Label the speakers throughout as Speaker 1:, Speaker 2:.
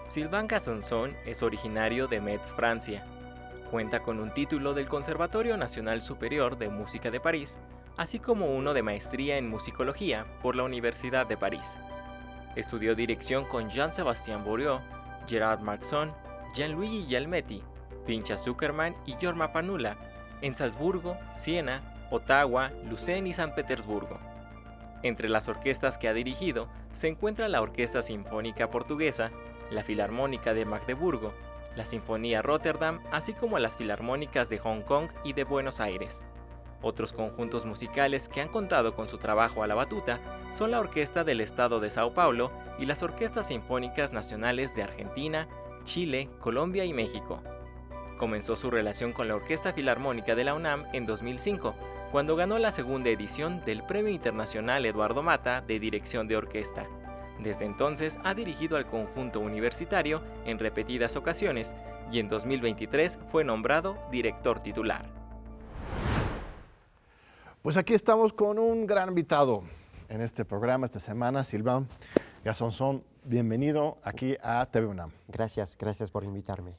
Speaker 1: Sylvain Cassanson es originario de Metz, Francia. Cuenta con un título del Conservatorio Nacional Superior de Música de París, así como uno de maestría en musicología por la Universidad de París. Estudió dirección con Jean-Sébastien Bourriaud, Gerard Marxon, Gianluigi Gelmetti, Pincha Zuckerman y Jorma Panula en Salzburgo, Siena, Ottawa, Lucerne y San Petersburgo. Entre las orquestas que ha dirigido se encuentra la Orquesta Sinfónica Portuguesa, la Filarmónica de Magdeburgo, la Sinfonía Rotterdam, así como las Filarmónicas de Hong Kong y de Buenos Aires. Otros conjuntos musicales que han contado con su trabajo a la batuta son la Orquesta del Estado de Sao Paulo y las Orquestas Sinfónicas Nacionales de Argentina, Chile, Colombia y México. Comenzó su relación con la Orquesta Filarmónica de la UNAM en 2005, cuando ganó la segunda edición del Premio Internacional Eduardo Mata de Dirección de Orquesta. Desde entonces ha dirigido al conjunto universitario en repetidas ocasiones y en 2023 fue nombrado director titular.
Speaker 2: Pues aquí estamos con un gran invitado en este programa esta semana, Sylvain Cassanson. Bienvenido aquí a TV UNAM.
Speaker 3: Gracias por invitarme.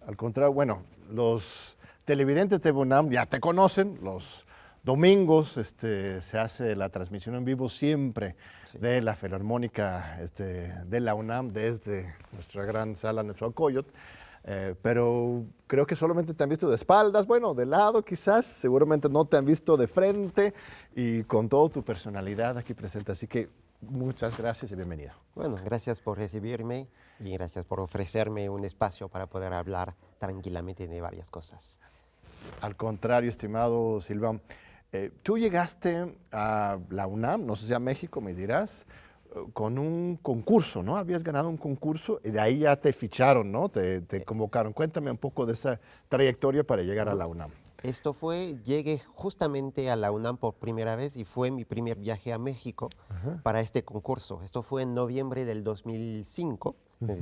Speaker 2: Al contrario, bueno, los televidentes de TV UNAM ya te conocen, los domingos se hace la transmisión en vivo siempre de la Filarmónica de la UNAM desde nuestra gran sala Nezahualcóyotl. Pero creo que solamente te han visto de espaldas, bueno, de lado quizás, seguramente no te han visto de frente y con toda tu personalidad aquí presente. Así que muchas gracias y bienvenido.
Speaker 3: Bueno, gracias por recibirme y gracias por ofrecerme un espacio para poder hablar tranquilamente de varias cosas.
Speaker 2: Al contrario, estimado Sylvain, tú llegaste a la UNAM, no sé si a México, me dirás, con un concurso, ¿no? Habías ganado un concurso y de ahí ya te ficharon, ¿no? Te convocaron. Cuéntame un poco de esa trayectoria para llegar a la UNAM.
Speaker 3: Llegué justamente a la UNAM por primera vez y fue mi primer viaje a México para este concurso. Esto fue en noviembre del 2005,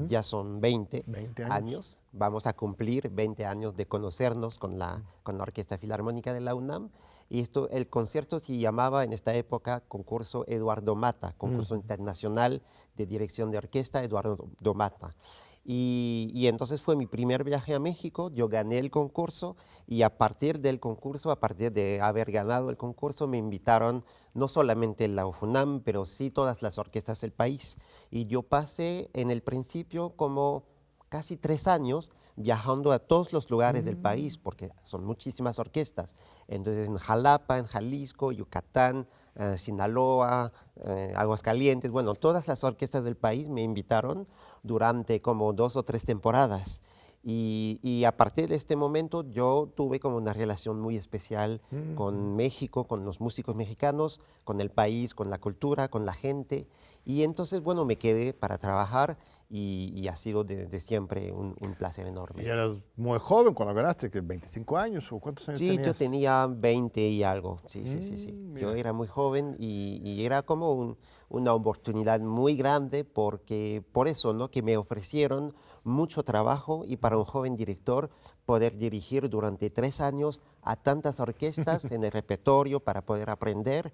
Speaker 3: ya son 20 años. Vamos a cumplir 20 años de conocernos con la Orquesta Filarmónica de la UNAM. Y el concierto se llamaba en esta época Concurso Eduardo Mata, Concurso Internacional de Dirección de Orquesta Eduardo Mata. Y entonces fue mi primer viaje a México, yo gané el concurso y a partir del concurso, a partir de haber ganado el concurso, me invitaron no solamente la UFUNAM, pero sí todas las orquestas del país. Y yo pasé en el principio como casi 3 años viajando a todos los lugares del país, porque son muchísimas orquestas. Entonces en Jalapa, en Jalisco, Yucatán, Sinaloa, Aguascalientes, bueno, todas las orquestas del país me invitaron durante como 2 o 3 temporadas. Y a partir de este momento yo tuve como una relación muy especial con México, con los músicos mexicanos, con el país, con la cultura, con la gente. Y entonces, bueno, me quedé para trabajar y ha sido desde siempre un placer enorme.
Speaker 2: Y eras muy joven cuando ganaste, que 25 años o ¿cuántos años tenías?
Speaker 3: Sí, yo tenía 20 y algo, sí. Yo era muy joven y era como una oportunidad muy grande porque por eso, ¿no? Que me ofrecieron mucho trabajo y para un joven director poder dirigir durante 3 años a tantas orquestas en el repertorio para poder aprender.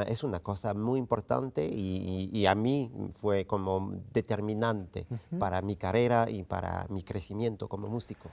Speaker 3: Es una cosa muy importante y a mí fue como determinante para mi carrera y para mi crecimiento como músico.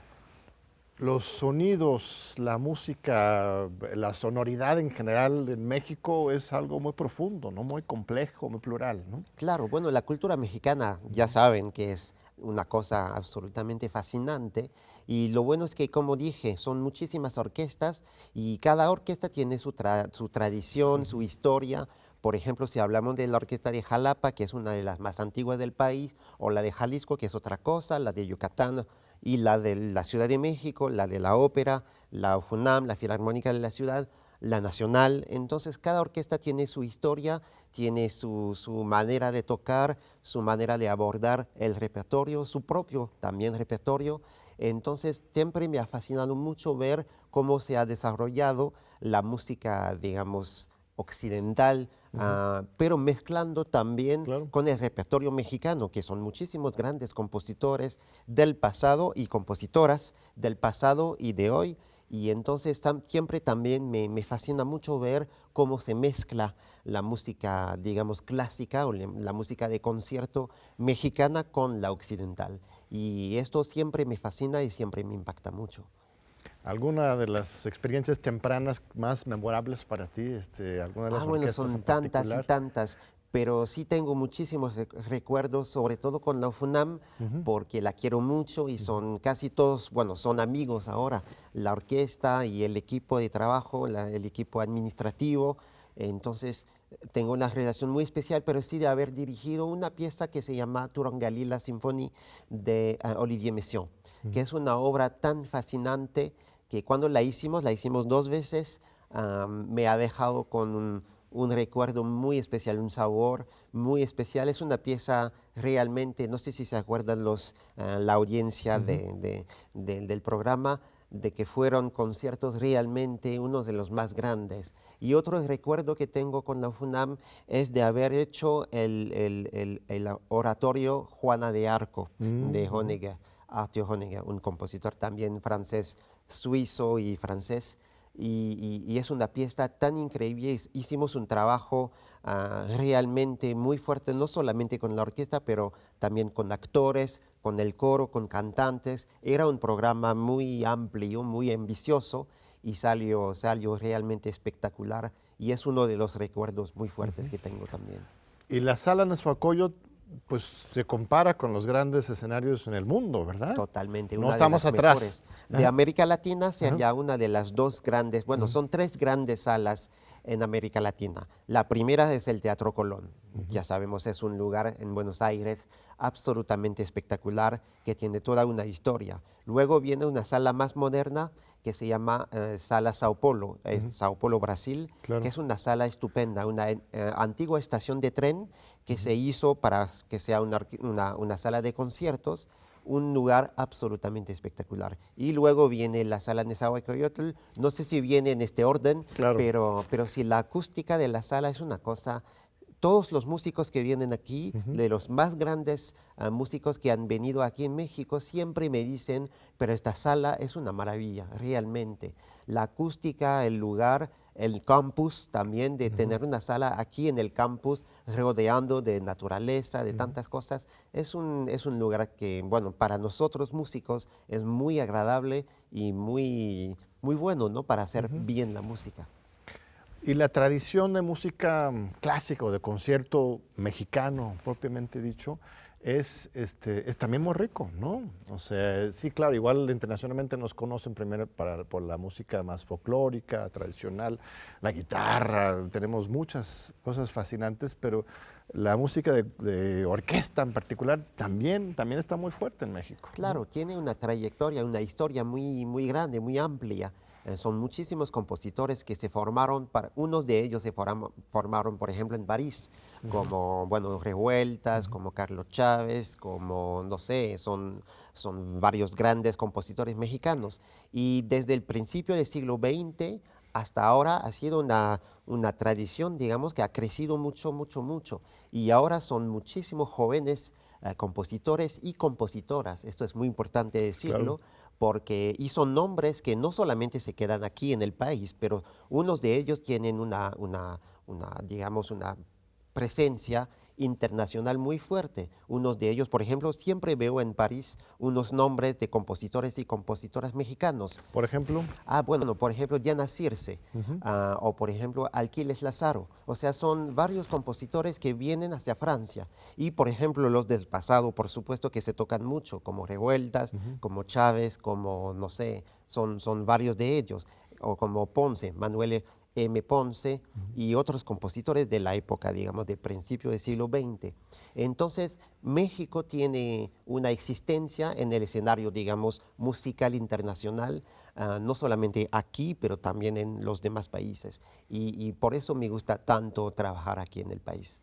Speaker 2: Los sonidos, la música, la sonoridad en general en México es algo muy profundo, ¿no? Muy complejo, muy plural, ¿no?
Speaker 3: Claro, bueno, la cultura mexicana ya saben que es una cosa absolutamente fascinante y lo bueno es que, como dije, son muchísimas orquestas y cada orquesta tiene su tradición, su historia. Por ejemplo, si hablamos de la orquesta de Jalapa, que es una de las más antiguas del país, o la de Jalisco, que es otra cosa, la de Yucatán y la de la Ciudad de México, la de la ópera, la UFUNAM, la Filarmónica de la Ciudad, la Nacional. Entonces, cada orquesta tiene su historia, tiene su manera de tocar, su manera de abordar el repertorio, su propio también repertorio. Entonces, siempre me ha fascinado mucho ver cómo se ha desarrollado la música, digamos, occidental, pero mezclando también con el repertorio mexicano, que son muchísimos grandes compositores del pasado y compositoras del pasado y de hoy. Y entonces siempre también me fascina mucho ver cómo se mezcla la música, digamos, clásica o la música de concierto mexicana con la occidental. Y esto siempre me fascina y siempre me impacta mucho.
Speaker 2: ¿Alguna de las experiencias tempranas más memorables para ti? ¿Alguna de las
Speaker 3: Bueno,
Speaker 2: orquestas
Speaker 3: son
Speaker 2: en
Speaker 3: tantas y
Speaker 2: particular?
Speaker 3: tantas, pero sí tengo muchísimos recuerdos, sobre todo con la UFUNAM, porque la quiero mucho y son casi todos, bueno, son amigos ahora, la orquesta y el equipo de trabajo, el equipo administrativo. Entonces, tengo una relación muy especial, pero sí de haber dirigido una pieza que se llama Turangalila Symphony de Olivier Messiaen, que es una obra tan fascinante que cuando la hicimos 2 veces, me ha dejado con un recuerdo muy especial, un sabor muy especial. Es una pieza realmente, no sé si se acuerdan la audiencia del programa, de que fueron conciertos realmente unos de los más grandes. Y otro recuerdo que tengo con la UFUNAM es de haber hecho el oratorio Juana de Arco de Honegger, Arthur Honegger, un compositor también francés, suizo y francés. Y es una pieza tan increíble. Hicimos un trabajo realmente muy fuerte, no solamente con la orquesta, pero también con actores, con el coro, con cantantes. Era un programa muy amplio, muy ambicioso y salió realmente espectacular. Y es uno de los recuerdos muy fuertes que tengo también.
Speaker 2: Y la sala Nezahualcóyotl, pues se compara con los grandes escenarios en el mundo, ¿verdad?
Speaker 3: Totalmente,
Speaker 2: No
Speaker 3: una
Speaker 2: estamos
Speaker 3: de las
Speaker 2: atrás.
Speaker 3: mejores. De América Latina sería una de las 2 grandes, bueno, son 3 grandes salas en América Latina. La primera es el Teatro Colón. Ya sabemos, es un lugar en Buenos Aires absolutamente espectacular que tiene toda una historia. Luego viene una sala más moderna que se llama Sala Sao Paulo, Sao Paulo, Brasil,
Speaker 2: Claro.
Speaker 3: que es una sala estupenda, una antigua estación de tren que se hizo para que sea una sala de conciertos, un lugar absolutamente espectacular. Y luego viene la sala Nezahualcóyotl, no sé si viene en este orden,
Speaker 2: Claro.
Speaker 3: pero sí, la acústica de la sala es una cosa. Todos los músicos que vienen aquí, de los más grandes músicos que han venido aquí en México, siempre me dicen, pero esta sala es una maravilla, realmente. La acústica, el lugar, el campus también, de tener una sala aquí en el campus, rodeando de naturaleza, de tantas cosas, es un lugar que, bueno, para nosotros músicos es muy agradable y muy, muy bueno, ¿no? Para hacer bien la música.
Speaker 2: Y la tradición de música clásica o de concierto mexicano, propiamente dicho, es también muy rico, ¿no? O sea, sí, claro, igual internacionalmente nos conocen primero por la música más folclórica, tradicional, la guitarra, tenemos muchas cosas fascinantes, pero la música de orquesta en particular también está muy fuerte en México.
Speaker 3: Claro, tiene una trayectoria, una historia muy, muy grande, muy amplia. Son muchísimos compositores que se formaron, unos de ellos se formaron, por ejemplo, en París, como, bueno, Revueltas, como Carlos Chávez, como, no sé, son varios grandes compositores mexicanos. Y desde el principio del siglo XX hasta ahora ha sido una tradición, digamos, que ha crecido mucho, mucho, mucho. Y ahora son muchísimos jóvenes compositores y compositoras. Esto es muy importante decirlo.
Speaker 2: Claro.
Speaker 3: Y son nombres que no solamente se quedan aquí en el país, pero unos de ellos tienen digamos, una presencia internacional muy fuerte. Unos de ellos, por ejemplo, siempre veo en París unos nombres de compositores y compositoras mexicanos.
Speaker 2: Por ejemplo.
Speaker 3: Bueno, por ejemplo, Diana Circe, o por ejemplo, Alquiles Lázaro. O sea, son varios compositores que vienen hacia Francia. Y, por ejemplo, los del pasado, por supuesto, que se tocan mucho, como Revueltas, como Chávez, como, no sé, son varios de ellos. O como Ponce, Manuel M. Ponce y otros compositores de la época, digamos, de principio del siglo XX. Entonces, México tiene una existencia en el escenario, digamos, musical internacional, no solamente aquí, pero también en los demás países. Y por eso me gusta tanto trabajar aquí en el país.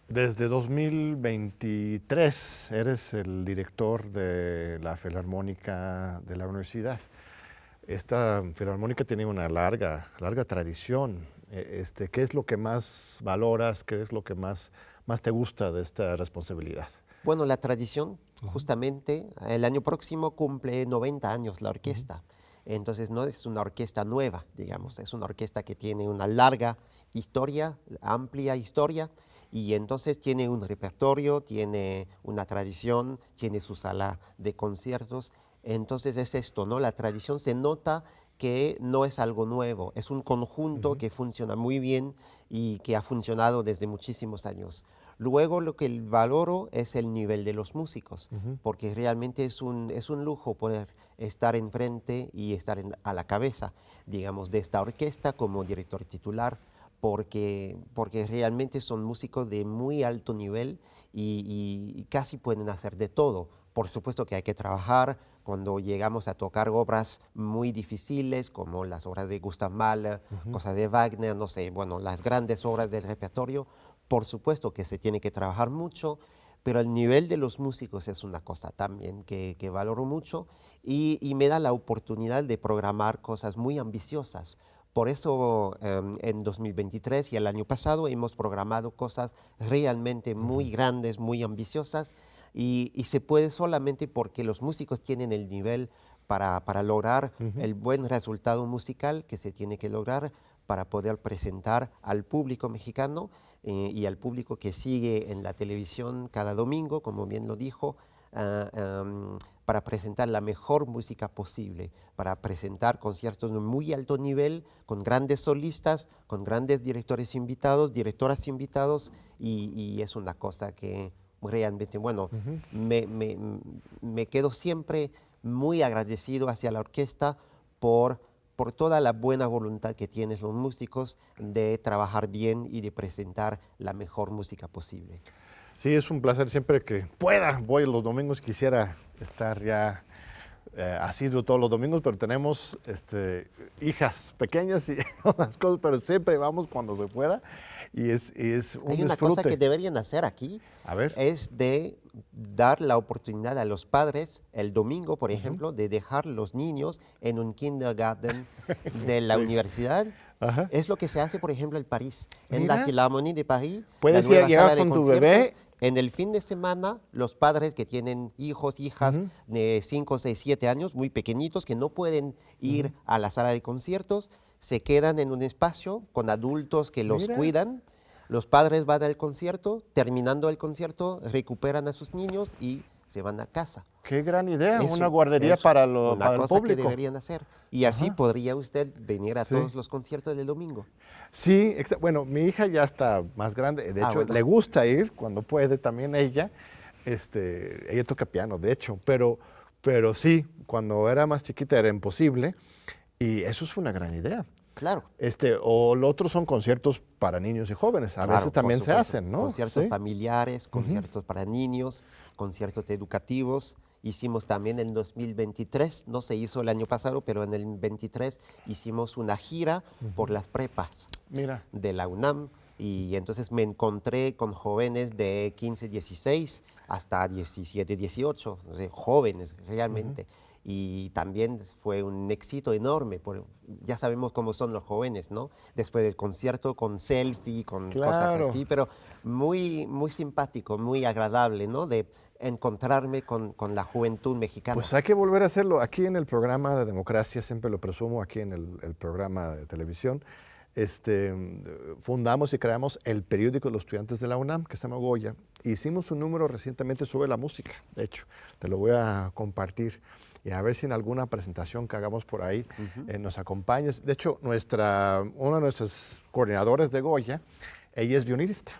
Speaker 2: Desde 2023 eres el director de la Filarmónica de la Universidad. Esta filarmónica tiene una larga tradición. ¿Qué es lo que más valoras? ¿Qué es lo que más te gusta de esta responsabilidad?
Speaker 3: Bueno, la tradición, justamente, el año próximo cumple 90 años la orquesta. Entonces no es una orquesta nueva, digamos, es una orquesta que tiene una larga historia, amplia historia, y entonces tiene un repertorio, tiene una tradición, tiene su sala de conciertos. Entonces es esto, ¿no? La tradición se nota que no es algo nuevo, es un conjunto que funciona muy bien y que ha funcionado desde muchísimos años. Luego lo que valoro es el nivel de los músicos, porque realmente es un lujo poder estar enfrente y estar a la cabeza, digamos, de esta orquesta como director titular, porque realmente son músicos de muy alto nivel y casi pueden hacer de todo. Por supuesto que hay que trabajar cuando llegamos a tocar obras muy difíciles, como las obras de Gustav Mahler, cosas de Wagner, no sé, bueno, las grandes obras del repertorio. Por supuesto que se tiene que trabajar mucho, pero el nivel de los músicos es una cosa también que valoro mucho y me da la oportunidad de programar cosas muy ambiciosas. Por eso en 2023 y el año pasado hemos programado cosas realmente muy grandes, muy ambiciosas y se puede solamente porque los músicos tienen el nivel para lograr el buen resultado musical que se tiene que lograr para poder presentar al público mexicano y al público que sigue en la televisión cada domingo, como bien lo dijo, para presentar la mejor música posible, para presentar conciertos de muy alto nivel, con grandes solistas, con grandes directores invitados, directoras invitados, y es una cosa que realmente, bueno, me quedo siempre muy agradecido hacia la orquesta por toda la buena voluntad que tienen los músicos de trabajar bien y de presentar la mejor música posible.
Speaker 2: Sí, es un placer siempre que pueda. Voy los domingos, quisiera estar ya asiduo todos los domingos, pero tenemos hijas pequeñas y otras cosas, pero siempre vamos cuando se pueda y es un
Speaker 3: Hay una
Speaker 2: disfrute.
Speaker 3: cosa que deberían hacer aquí,
Speaker 2: A ver.
Speaker 3: es de dar la oportunidad a los padres el domingo, por ejemplo, de dejar los niños en un kindergarten de la universidad.
Speaker 2: Ajá.
Speaker 3: Es lo que se hace, por ejemplo, en París, en
Speaker 2: Mira.
Speaker 3: la Philharmonie de París.
Speaker 2: Puedes
Speaker 3: la nueva
Speaker 2: llegar
Speaker 3: sala de
Speaker 2: con tu
Speaker 3: conciertos.
Speaker 2: bebé.
Speaker 3: En el fin de semana, los padres que tienen hijos, hijas de 5, 6, 7 años, muy pequeñitos, que no pueden ir a la sala de conciertos, se quedan en un espacio con adultos que los
Speaker 2: Mira.
Speaker 3: cuidan. Los padres van al concierto, terminando el concierto, recuperan a sus niños y se van a casa.
Speaker 2: Qué gran idea,
Speaker 3: Eso
Speaker 2: una guardería
Speaker 3: es
Speaker 2: para
Speaker 3: una
Speaker 2: el
Speaker 3: cosa que
Speaker 2: público.
Speaker 3: deberían hacer. Y así
Speaker 2: Ajá.
Speaker 3: podría usted venir a
Speaker 2: Sí.
Speaker 3: todos los conciertos del domingo.
Speaker 2: Sí, bueno, mi hija ya está más grande, de hecho
Speaker 3: bueno.
Speaker 2: le gusta ir cuando puede también ella, ella toca piano, de hecho, pero sí, cuando era más chiquita era imposible y eso es una gran idea.
Speaker 3: Claro.
Speaker 2: O lo otro son conciertos para niños y jóvenes, a
Speaker 3: Claro,
Speaker 2: veces
Speaker 3: por
Speaker 2: también se
Speaker 3: supuesto.
Speaker 2: hacen, ¿no?
Speaker 3: Conciertos
Speaker 2: Sí.
Speaker 3: familiares, conciertos para niños, conciertos educativos. Hicimos también en 2023, no se hizo el año pasado, pero en el 23 hicimos una gira por las prepas
Speaker 2: Mira,
Speaker 3: de la UNAM y entonces me encontré con jóvenes de 15, 16 hasta 17, 18, o sea, jóvenes realmente. Y también fue un éxito enorme, ya sabemos cómo son los jóvenes, ¿no? Después del concierto con selfie, con cosas
Speaker 2: Claro.
Speaker 3: así, pero muy, muy simpático, muy agradable, ¿no? De encontrarme con la juventud mexicana.
Speaker 2: pues hay que volver a hacerlo. Aquí en el programa de Democracia, siempre lo presumo, aquí en el programa de televisión, fundamos y creamos el periódico de los estudiantes de la UNAM, que se llama Goya. Hicimos un número recientemente sobre la música, de hecho, te lo voy a compartir y a ver si en alguna presentación que hagamos por ahí nos acompañes. De hecho, una de nuestras coordinadoras de Goya, ella es violinista.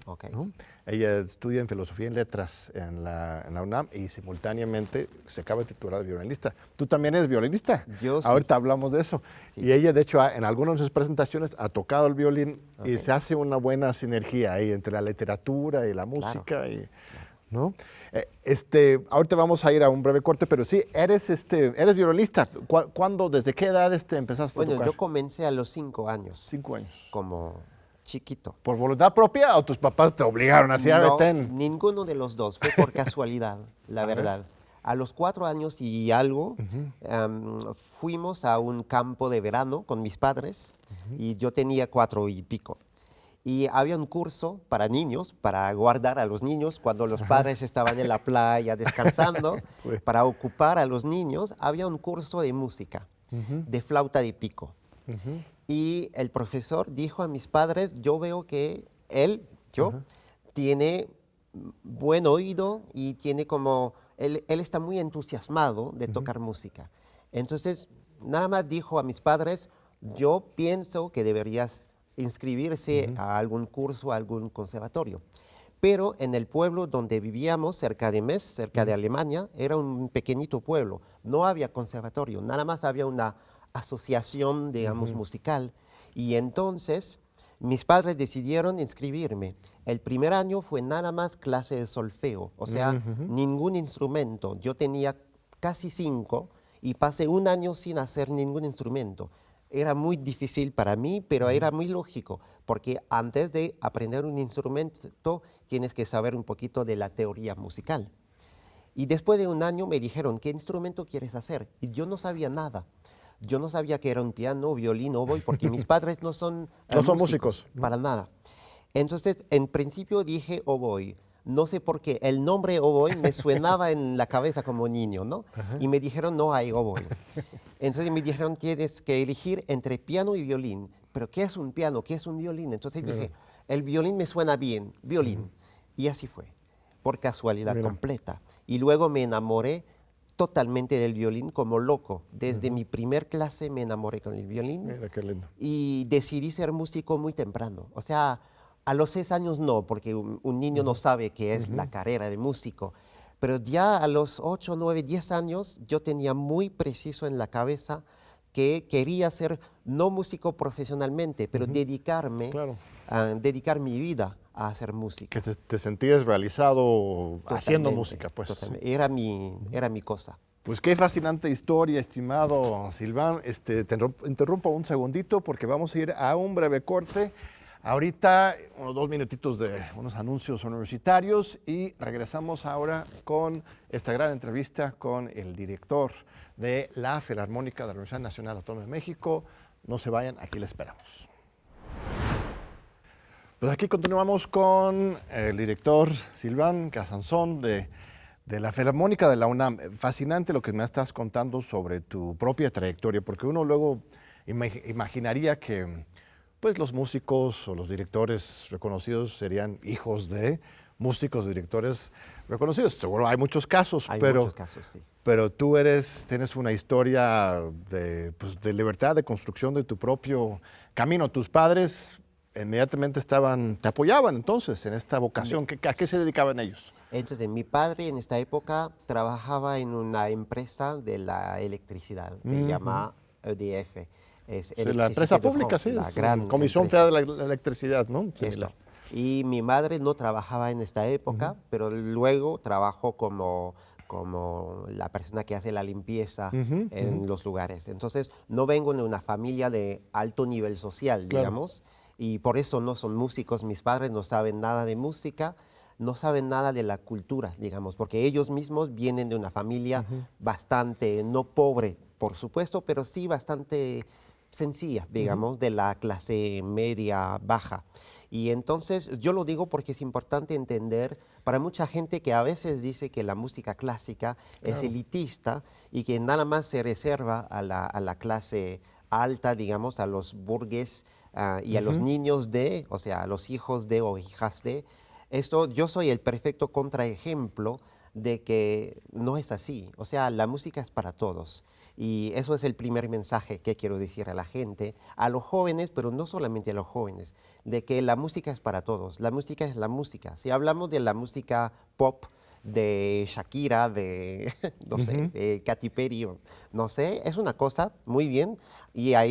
Speaker 3: Okay.
Speaker 2: ¿No? Ella estudia en Filosofía y Letras en la UNAM y simultáneamente se acaba de titular de violinista. ¿Tú también eres violinista?
Speaker 3: Yo sí.
Speaker 2: Ahorita hablamos de eso.
Speaker 3: Sí.
Speaker 2: Y ella, de hecho, en algunas de sus presentaciones ha tocado el violín y
Speaker 3: Ok.
Speaker 2: se hace una buena sinergia ahí entre la literatura y la música. ¿No? Ahorita vamos a ir a un breve corte, pero sí, eres violinista. ¿Cuándo, desde qué edad empezaste a
Speaker 3: Bueno,
Speaker 2: tocar?
Speaker 3: yo comencé a los 5 años,
Speaker 2: 5 años.
Speaker 3: como chiquito.
Speaker 2: ¿Por voluntad propia o tus papás te obligaron así a
Speaker 3: No,
Speaker 2: vete?
Speaker 3: ninguno de los dos, fue por casualidad, la verdad. A los 4 años y algo, fuimos a un campo de verano con mis padres y yo tenía 4 y pico. Y había un curso para niños, para guardar a los niños cuando los padres estaban en la playa descansando,
Speaker 2: Sí.
Speaker 3: para ocupar a los niños, había un curso de música. de flauta de pico. Y el profesor dijo a mis padres, yo veo que yo, tiene buen oído y tiene como, él está muy entusiasmado de tocar música. Entonces, nada más dijo a mis padres, yo pienso que deberías inscribirse a algún curso, a algún conservatorio. Pero en el pueblo donde vivíamos, cerca de Metz, cerca de Alemania, era un pequeñito pueblo. No había conservatorio, nada más había una asociación, digamos, musical. Y entonces mis padres decidieron inscribirme. El primer año fue nada más clase de solfeo, o sea, ningún instrumento. Yo tenía casi 5 y pasé un año sin hacer ningún instrumento. Era muy difícil para mí, pero era muy lógico, porque antes de aprender un instrumento tienes que saber un poquito de la teoría musical. Y después de un año me dijeron, ¿qué instrumento quieres hacer? Y yo no sabía nada. Yo no sabía que era un piano, violín, oboe, porque mis padres no son músicos. Para nada. Entonces, en principio dije oboe. No sé por qué, el nombre oboe me sonaba en la cabeza como niño, ¿no? Y me dijeron, no hay oboe. Entonces me dijeron, tienes que elegir entre piano y violín. ¿Pero qué es un piano? ¿Qué es un violín? Entonces dije, el violín me suena bien, violín. Y así fue, por casualidad completa. Y luego me enamoré totalmente del violín como loco. Desde mi primer clase me enamoré con el violín.
Speaker 2: Mira qué lindo.
Speaker 3: Y decidí ser músico muy temprano. O sea, a los 6 años no, porque un niño no sabe qué es la carrera de músico. Pero ya a los 8, 9, 10 años yo tenía muy preciso en la cabeza que quería ser no músico profesionalmente, pero dedicar mi vida a hacer música.
Speaker 2: Que te sentías realizado haciendo música, pues.
Speaker 3: Totalmente. Era mi cosa.
Speaker 2: Pues qué fascinante historia, estimado Silván. Te interrumpo un segundito porque vamos a ir a un breve corte. Ahorita, unos 2 minutitos de unos anuncios universitarios y regresamos ahora con esta gran entrevista con el director de la Filarmónica de la Universidad Nacional Autónoma de México. No se vayan, aquí les esperamos. Pues aquí continuamos con el director Silván Casansón de la Filarmónica de la UNAM. Fascinante lo que me estás contando sobre tu propia trayectoria, porque uno luego imaginaría que pues los músicos o los directores reconocidos serían hijos de músicos, directores reconocidos. Seguro hay muchos casos,
Speaker 3: Sí.
Speaker 2: Pero tú tienes una historia de libertad, de construcción de tu propio camino. Tus padres inmediatamente te apoyaban entonces en esta vocación. ¿A qué se dedicaban ellos?
Speaker 3: Entonces, mi padre en esta época trabajaba en una empresa de la electricidad, se llama EDF. Es
Speaker 2: la empresa pública, sí,
Speaker 3: la
Speaker 2: es
Speaker 3: gran
Speaker 2: Comisión Federal de la Electricidad, ¿no?
Speaker 3: Y mi madre no trabajaba en esta época, pero luego trabajó como la persona que hace la limpieza en los lugares. Entonces, no vengo de una familia de alto nivel social, digamos, y por eso no son músicos. Mis padres no saben nada de música, no saben nada de la cultura, digamos, porque ellos mismos vienen de una familia bastante, no pobre, por supuesto, pero sí bastante sencilla, digamos, de la clase media baja. Y entonces yo lo digo porque es importante entender para mucha gente que a veces dice que la música clásica es elitista y que nada más se reserva a la clase alta, digamos, a los burgues y a los niños o sea, a los hijos de o hijas de. Yo soy el perfecto contraejemplo de que no es así. O sea, la música es para todos. Y eso es el primer mensaje que quiero decir a la gente, a los jóvenes, pero no solamente a los jóvenes, de que la música es para todos. La música es la música. Si hablamos de la música pop, de Shakira, de, no sé, de Katy Perry, no sé, es una cosa muy bien. Y a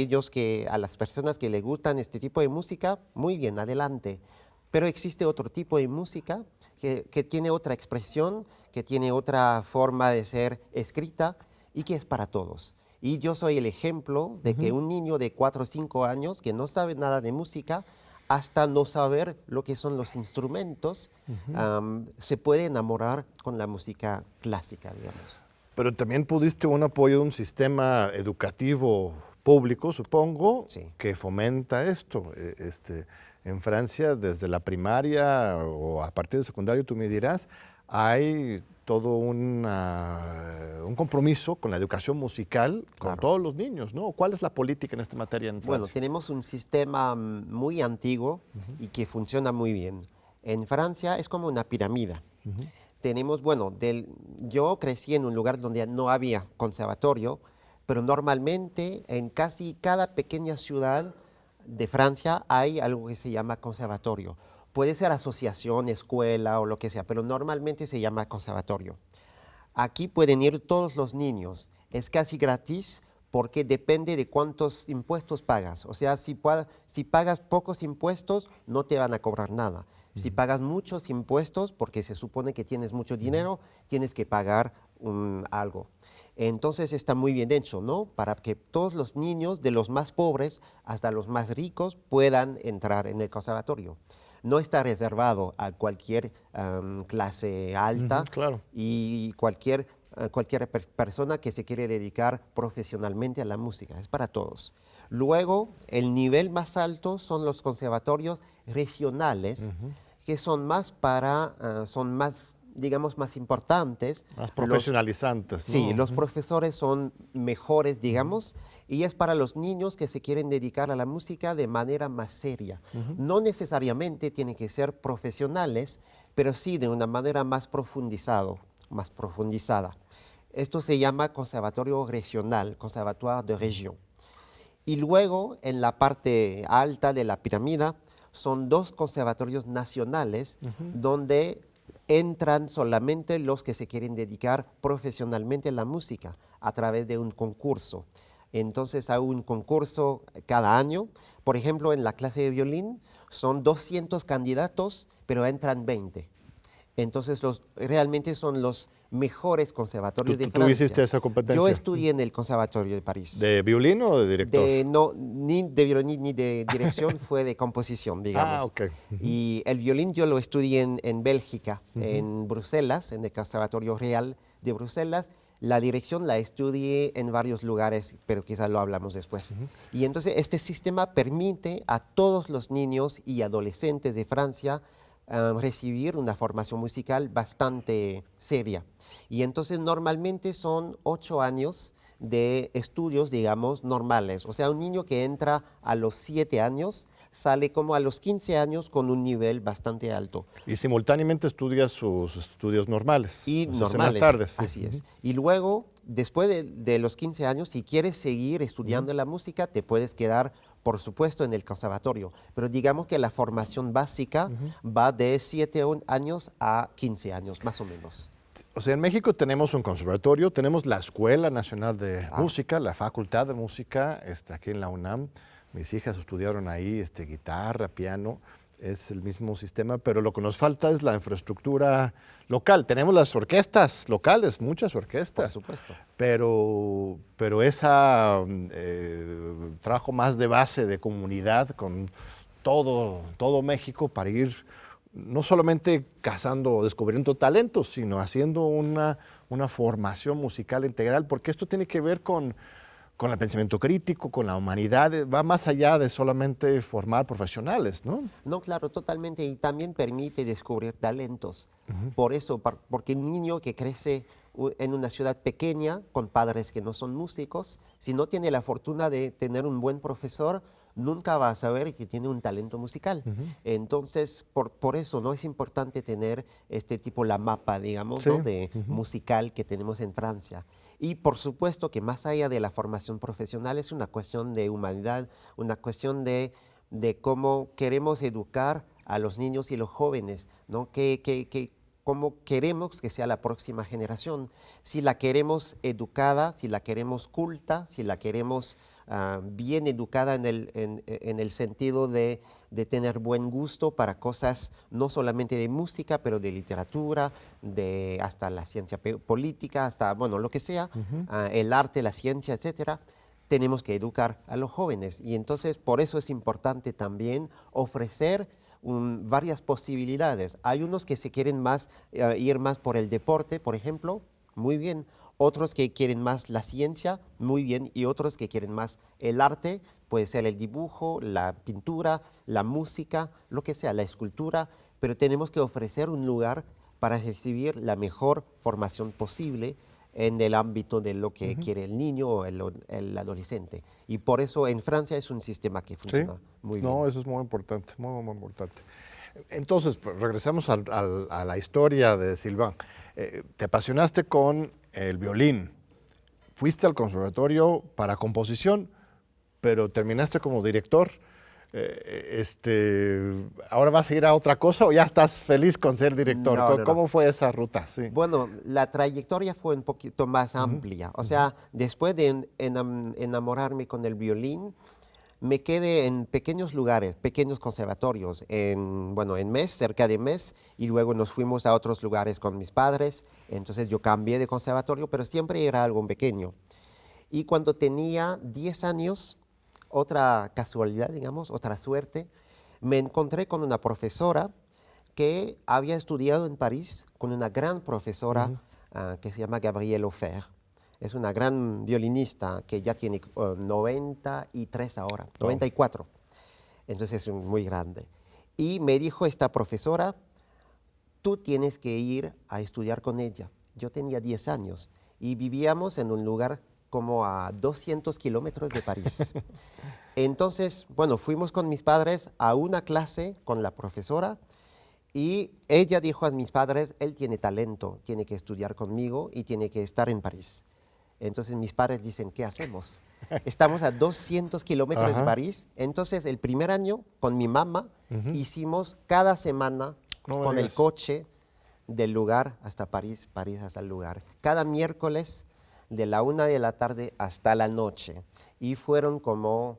Speaker 3: las personas que les gustan este tipo de música, muy bien, adelante. Pero existe otro tipo de música que tiene otra expresión, que tiene otra forma de ser escrita y que es para todos. Y yo soy el ejemplo de que un niño de 4 o 5 años que no sabe nada de música, hasta no saber lo que son los instrumentos, se puede enamorar con la música clásica, digamos.
Speaker 2: Pero también pudiste un apoyo de un sistema educativo público, supongo, que fomenta esto. En Francia, desde la primaria o a partir de secundario, tú me dirás, hay todo un compromiso con la educación musical con todos los niños, ¿no? ¿Cuál es la política en esta materia en Francia?
Speaker 3: Bueno, tenemos un sistema muy antiguo y que funciona muy bien. En Francia es como una pirámide. Tenemos, bueno, yo crecí en un lugar donde no había conservatorio, pero normalmente en casi cada pequeña ciudad de Francia hay algo que se llama conservatorio. Puede ser asociación, escuela o lo que sea, pero normalmente se llama conservatorio. Aquí pueden ir todos los niños. Es casi gratis porque depende de cuántos impuestos pagas. O sea, si pagas pocos impuestos, no te van a cobrar nada. Si pagas muchos impuestos, porque se supone que tienes mucho dinero, tienes que pagar algo. Entonces está muy bien hecho, ¿no? Para que todos los niños, de los más pobres hasta los más ricos, puedan entrar en el conservatorio. No está reservado a cualquier clase alta
Speaker 2: claro.
Speaker 3: y cualquier persona que se quiere dedicar profesionalmente a la música. Es para todos. Luego, el nivel más alto son los conservatorios regionales, que son más digamos, más importantes.
Speaker 2: Más profesionalizantes, ¿no?
Speaker 3: Sí, los profesores son mejores, digamos, y es para los niños que se quieren dedicar a la música de manera más seria. No necesariamente tienen que ser profesionales, pero sí de una manera más profundizada. Esto se llama conservatorio regional, conservatoire de région. Y luego, en la parte alta de la pirámide, son 2 conservatorios nacionales donde entran solamente los que se quieren dedicar profesionalmente a la música a través de un concurso. Entonces hay un concurso cada año. Por ejemplo, en la clase de violín son 200 candidatos, pero entran 20. Entonces realmente son los mejores conservatorios de Francia.
Speaker 2: ¿Tú hiciste esa competencia?
Speaker 3: Yo estudié en el Conservatorio de París.
Speaker 2: ¿De violín o de director?
Speaker 3: No, ni de violín ni de dirección, fue de composición, digamos.
Speaker 2: Ah, ok.
Speaker 3: Y el violín yo lo estudié en Bélgica, en Bruselas, en el Conservatorio Real de Bruselas. La dirección la estudié en varios lugares, pero quizás lo hablamos después. Y entonces este sistema permite a todos los niños y adolescentes de Francia recibir una formación musical bastante seria. Y entonces normalmente son 8 años de estudios, digamos, normales. O sea, un niño que entra a los 7 años sale como a los 15 años con un nivel bastante alto.
Speaker 2: Y simultáneamente estudia sus estudios normales.
Speaker 3: Y normales,
Speaker 2: en las tardes. Sí.
Speaker 3: así es. Y luego, después de los 15 años, si quieres seguir estudiando la música, te puedes quedar, por supuesto, en el conservatorio. Pero digamos que la formación básica va de 7 años a 15 años, más o menos.
Speaker 2: O sea, en México tenemos un conservatorio, tenemos la Escuela Nacional de Música, la Facultad de Música, aquí en la UNAM. Mis hijas estudiaron ahí guitarra, piano, es el mismo sistema, pero lo que nos falta es la infraestructura local. Tenemos las orquestas locales, muchas orquestas.
Speaker 3: Por supuesto.
Speaker 2: Pero ese trabajo más de base, de comunidad, con todo México para ir no solamente cazando o descubriendo talentos, sino haciendo una formación musical integral, porque esto tiene que ver con el pensamiento crítico, con la humanidad, va más allá de solamente formar profesionales, ¿no?
Speaker 3: No, claro, totalmente, y también permite descubrir talentos. Por eso, porque un niño que crece en una ciudad pequeña, con padres que no son músicos, si no tiene la fortuna de tener un buen profesor, nunca va a saber que tiene un talento musical. Entonces, por eso no es importante tener la mapa, digamos,
Speaker 2: sí.
Speaker 3: ¿no? de musical que tenemos en Francia. Y por supuesto que más allá de la formación profesional es una cuestión de humanidad, una cuestión de cómo queremos educar a los niños y los jóvenes, ¿no? Cómo queremos que sea la próxima generación. Si la queremos educada, si la queremos culta, si la queremos bien educada en el sentido de tener buen gusto para cosas no solamente de música, pero de literatura, hasta la ciencia política, hasta, bueno, lo que sea, el arte, la ciencia, etcétera. Tenemos que educar a los jóvenes y entonces por eso es importante también ofrecer varias posibilidades. Hay unos que se quieren ir más por el deporte, por ejemplo, muy bien. Otros que quieren más la ciencia, muy bien, y otros que quieren más el arte, puede ser el dibujo, la pintura, la música, lo que sea, la escultura, pero tenemos que ofrecer un lugar para recibir la mejor formación posible en el ámbito de lo que quiere el niño o el adolescente. Y por eso en Francia es un sistema que funciona muy bien.
Speaker 2: No, eso es muy importante, muy, muy importante. Entonces, pues, regresamos a la historia de Sylvain. Te apasionaste con el violín, fuiste al conservatorio para composición, pero terminaste como director. ¿Ahora vas a ir a otra cosa o ya estás feliz con ser director?
Speaker 3: No, no, no.
Speaker 2: ¿Cómo fue esa ruta? Sí.
Speaker 3: Bueno, la trayectoria fue un poquito más amplia. O sea, después de enamorarme con el violín, me quedé en pequeños lugares, pequeños conservatorios, en Metz, cerca de Metz, y luego nos fuimos a otros lugares con mis padres. Entonces yo cambié de conservatorio, pero siempre era algo pequeño. Y cuando tenía 10 años, otra casualidad, digamos, otra suerte, me encontré con una profesora que había estudiado en París con una gran profesora que se llama Gabrielle Offer. Es una gran violinista que ya tiene 93 ahora, 94. Entonces es muy grande. Y me dijo esta profesora, tú tienes que ir a estudiar con ella. Yo tenía 10 años y vivíamos en un lugar como a 200 kilómetros de París. Entonces, bueno, fuimos con mis padres a una clase con la profesora y ella dijo a mis padres, él tiene talento, tiene que estudiar conmigo y tiene que estar en París. Entonces mis padres dicen, ¿qué hacemos? Estamos a 200 kilómetros de París. Entonces el primer año con mi mamá hicimos cada semana con el coche del lugar hasta París, París hasta el lugar. Cada miércoles de la 1 de la tarde hasta la noche. Y fueron como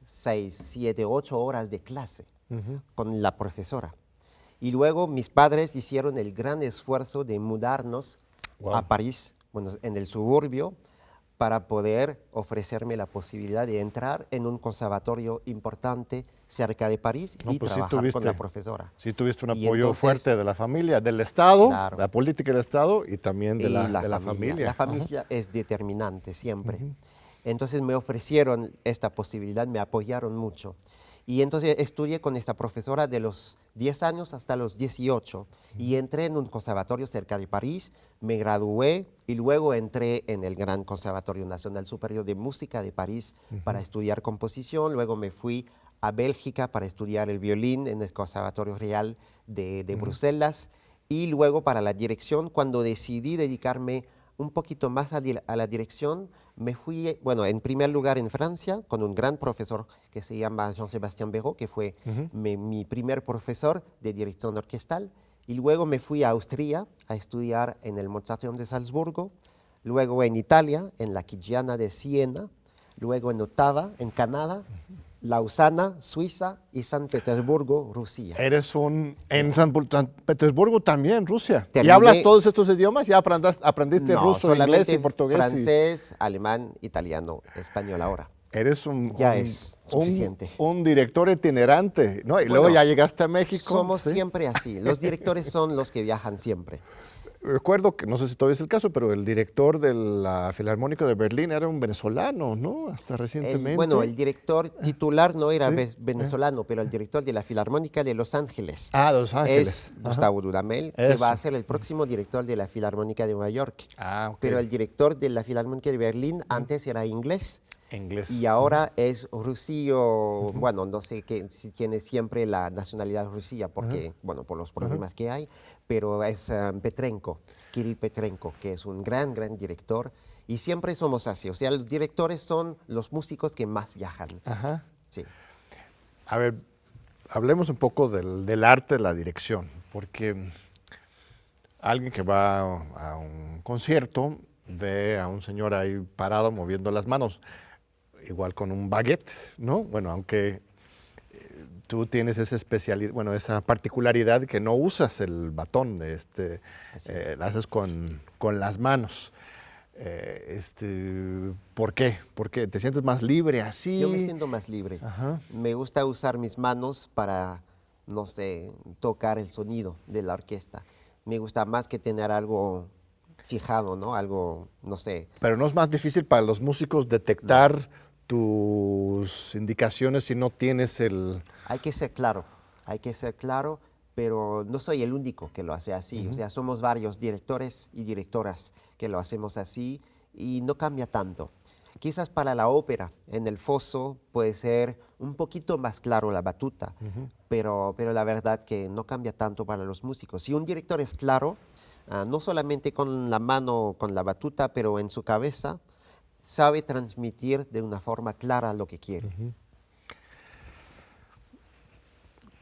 Speaker 3: 6, 7, 8 horas de clase con la profesora. Y luego mis padres hicieron el gran esfuerzo de mudarnos a París, bueno, en el suburbio, para poder ofrecerme la posibilidad de entrar en un conservatorio importante cerca de París y
Speaker 2: pues
Speaker 3: trabajar con la profesora.
Speaker 2: Sí tuviste un apoyo fuerte de la familia, del Estado,
Speaker 3: claro,
Speaker 2: la política del Estado y también de la familia.
Speaker 3: La familia es determinante siempre. Entonces me ofrecieron esta posibilidad, me apoyaron mucho. Y entonces estudié con esta profesora de los 10 años hasta los 18 y entré en un conservatorio cerca de París, me gradué y luego entré en el Gran Conservatorio Nacional Superior de Música de París para estudiar composición, luego me fui a Bélgica para estudiar el violín en el Conservatorio Real de Bruselas y luego para la dirección, cuando decidí dedicarme un poquito más a la dirección, me fui, bueno, en primer lugar en Francia, con un gran profesor que se llama Jean-Sébastien Béraud, que fue mi primer profesor de dirección orquestal, y luego me fui a Austria a estudiar en el Mozarteum de Salzburgo, luego en Italia, en la Chigiana de Siena, luego en Ottawa, en Canadá, Lausana, Suiza y San Petersburgo, Rusia.
Speaker 2: En San Petersburgo también, Rusia. ¿Y hablas todos estos idiomas? ¿Ya aprendiste ruso, inglés y portugués?
Speaker 3: Francés, alemán, italiano, español ahora.
Speaker 2: Eres
Speaker 3: es suficiente.
Speaker 2: Un director itinerante, ¿no? Y luego ya llegaste a México.
Speaker 3: Somos siempre así. Los directores son los que viajan siempre.
Speaker 2: Recuerdo que, no sé si todavía es el caso, pero el director de la Filarmónica de Berlín era un venezolano, ¿no? Hasta recientemente.
Speaker 3: El director titular no era venezolano, pero el director de la Filarmónica de Los Ángeles.
Speaker 2: Los Ángeles.
Speaker 3: Es Gustavo Dudamel, que va a ser el próximo director de la Filarmónica de Nueva York.
Speaker 2: Okay.
Speaker 3: Pero el director de la Filarmónica de Berlín antes era inglés. Y ahora es rusillo, bueno, no sé si tiene siempre la nacionalidad rusia, porque, por los problemas que hay, pero es Petrenko, Kirill Petrenko, que es un gran, gran director, y siempre somos así, o sea, los directores son los músicos que más viajan. Sí.
Speaker 2: A ver, hablemos un poco del arte de la dirección, porque alguien que va a un concierto ve a un señor ahí parado moviendo las manos, igual con un baguette, ¿no? Bueno, aunque tú tienes esa especialidad, esa particularidad que no usas el batón, la haces con las manos. ¿Por qué? ¿Porque te sientes más libre así?
Speaker 3: Yo me siento más libre. Me gusta usar mis manos para, no sé, tocar el sonido de la orquesta. Me gusta más que tener algo fijado, ¿no? Algo, no sé.
Speaker 2: Pero ¿no es más difícil para los músicos detectar tus indicaciones si no tienes el...?
Speaker 3: Hay que ser claro, pero no soy el único que lo hace así. O sea, somos varios directores y directoras que lo hacemos así y no cambia tanto. Quizás para la ópera, en el foso puede ser un poquito más claro la batuta, pero la verdad que no cambia tanto para los músicos. Si un director es claro, no solamente con la mano, con la batuta, pero en su cabeza, sabe transmitir de una forma clara lo que quiere.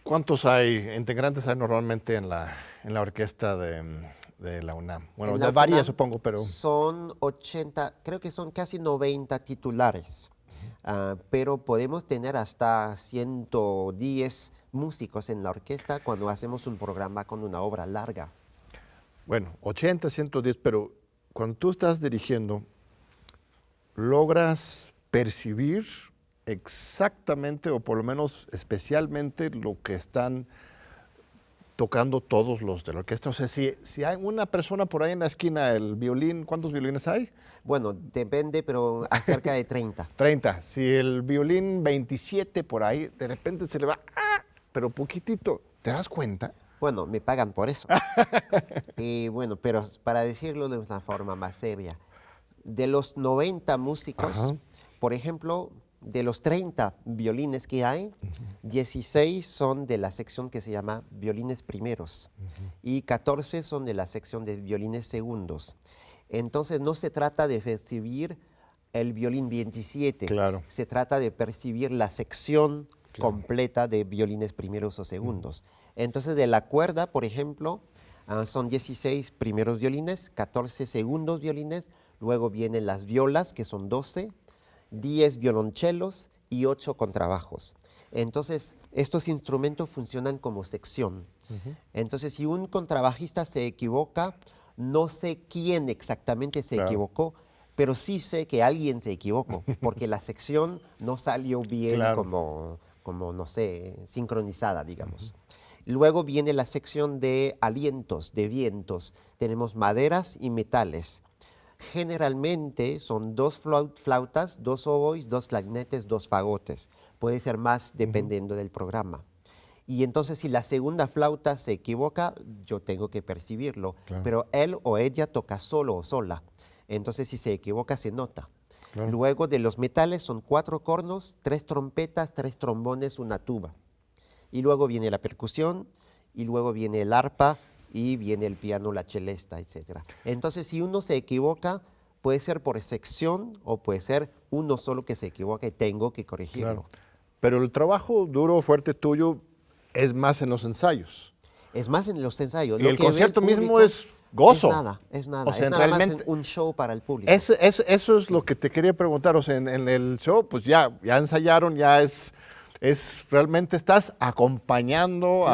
Speaker 2: ¿Cuántos integrantes hay normalmente en la orquesta de la UNAM? Bueno,
Speaker 3: En la
Speaker 2: varía,
Speaker 3: FUNAM
Speaker 2: supongo, pero...
Speaker 3: Son 80, creo que son casi 90 titulares, pero podemos tener hasta 110 músicos en la orquesta cuando hacemos un programa con una obra larga.
Speaker 2: Bueno, 80, 110, pero cuando tú estás dirigiendo, ¿logras percibir exactamente o por lo menos especialmente lo que están tocando todos los de la orquesta? O sea, si hay una persona por ahí en la esquina, el violín, ¿cuántos violines hay?
Speaker 3: Bueno, depende, pero a cerca de 30.
Speaker 2: 30. Si el violín 27 por ahí, de repente se le va, pero poquitito, ¿te das cuenta?
Speaker 3: Bueno, me pagan por eso. Y bueno, pero para decirlo de una forma más seria, de los 90 músicos, por ejemplo, de los 30 violines que hay, 16 son de la sección que se llama violines primeros y 14 son de la sección de violines segundos. Entonces no se trata de percibir el violín 27,
Speaker 2: Claro.
Speaker 3: se trata de percibir la sección completa de violines primeros o segundos. Entonces de la cuerda, por ejemplo, son 16 primeros violines, 14 segundos violines, luego vienen las violas, que son 12, 10 violonchelos y 8 contrabajos. Entonces, estos instrumentos funcionan como sección. Entonces, si un contrabajista se equivoca, no sé quién exactamente se equivocó, pero sí sé que alguien se equivocó, porque la sección no salió bien como, no sé, sincronizada, digamos. Luego viene la sección de alientos, de vientos. Tenemos maderas y metales. Generalmente son 2 flautas, 2 oboes, 2 clarinetes, 2 fagotes. Puede ser más dependiendo del programa. Y entonces si la segunda flauta se equivoca, yo tengo que percibirlo. Pero él o ella toca solo o sola. Entonces si se equivoca se nota. Luego de los metales son 4 cornos, 3 trompetas, 3 trombones, una tuba. Y luego viene la percusión, y luego viene el arpa, y viene el piano, la celesta, etc. Entonces, si uno se equivoca, puede ser por sección o puede ser uno solo que se equivoca y tengo que corregirlo.
Speaker 2: Pero el trabajo duro, fuerte tuyo es más en los ensayos.
Speaker 3: Es más en los ensayos.
Speaker 2: Y el concierto mismo es gozo.
Speaker 3: Es nada.
Speaker 2: O sea,
Speaker 3: es nada
Speaker 2: realmente,
Speaker 3: más un show para el público.
Speaker 2: Eso es lo que te quería preguntar. O sea, en el show, pues ya ensayaron, ya es realmente estás acompañando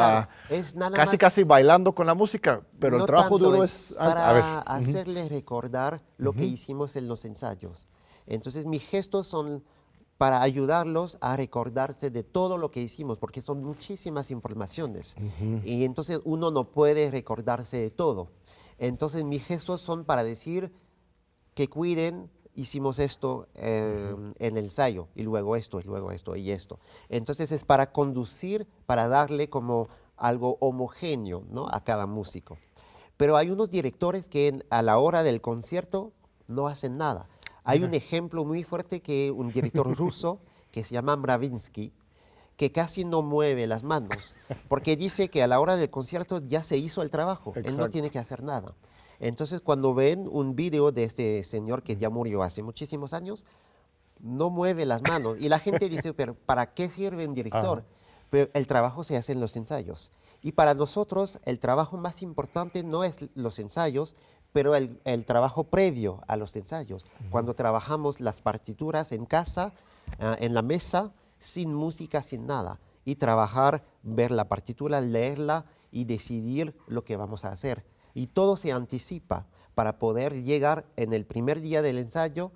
Speaker 3: es nada
Speaker 2: casi bailando con la música, pero
Speaker 3: no
Speaker 2: el trabajo
Speaker 3: tanto,
Speaker 2: duro
Speaker 3: es
Speaker 2: a ver.
Speaker 3: para hacerles recordar lo que hicimos en los ensayos. Entonces mis gestos son para ayudarlos a recordarse de todo lo que hicimos, porque son muchísimas informaciones y entonces uno no puede recordarse de todo. Entonces mis gestos son para decir que cuiden. Hicimos esto en el ensayo, y luego esto, y esto. Entonces es para conducir, para darle como algo homogéneo, ¿no?, a cada músico. Pero hay unos directores que a la hora del concierto no hacen nada. Hay un ejemplo muy fuerte que un director ruso que se llama Mravinsky, que casi no mueve las manos, porque dice que a la hora del concierto ya se hizo el trabajo, él no tiene que hacer nada. Entonces, cuando ven un video de este señor que ya murió hace muchísimos años, no mueve las manos. Y la gente dice, pero ¿para qué sirve un director? Pero el trabajo se hace en los ensayos. Y para nosotros, el trabajo más importante no es los ensayos, pero el trabajo previo a los ensayos. Cuando trabajamos las partituras en casa, en la mesa, sin música, sin nada. Y trabajar, ver la partitura, leerla y decidir lo que vamos a hacer. Y todo se anticipa para poder llegar en el primer día del ensayo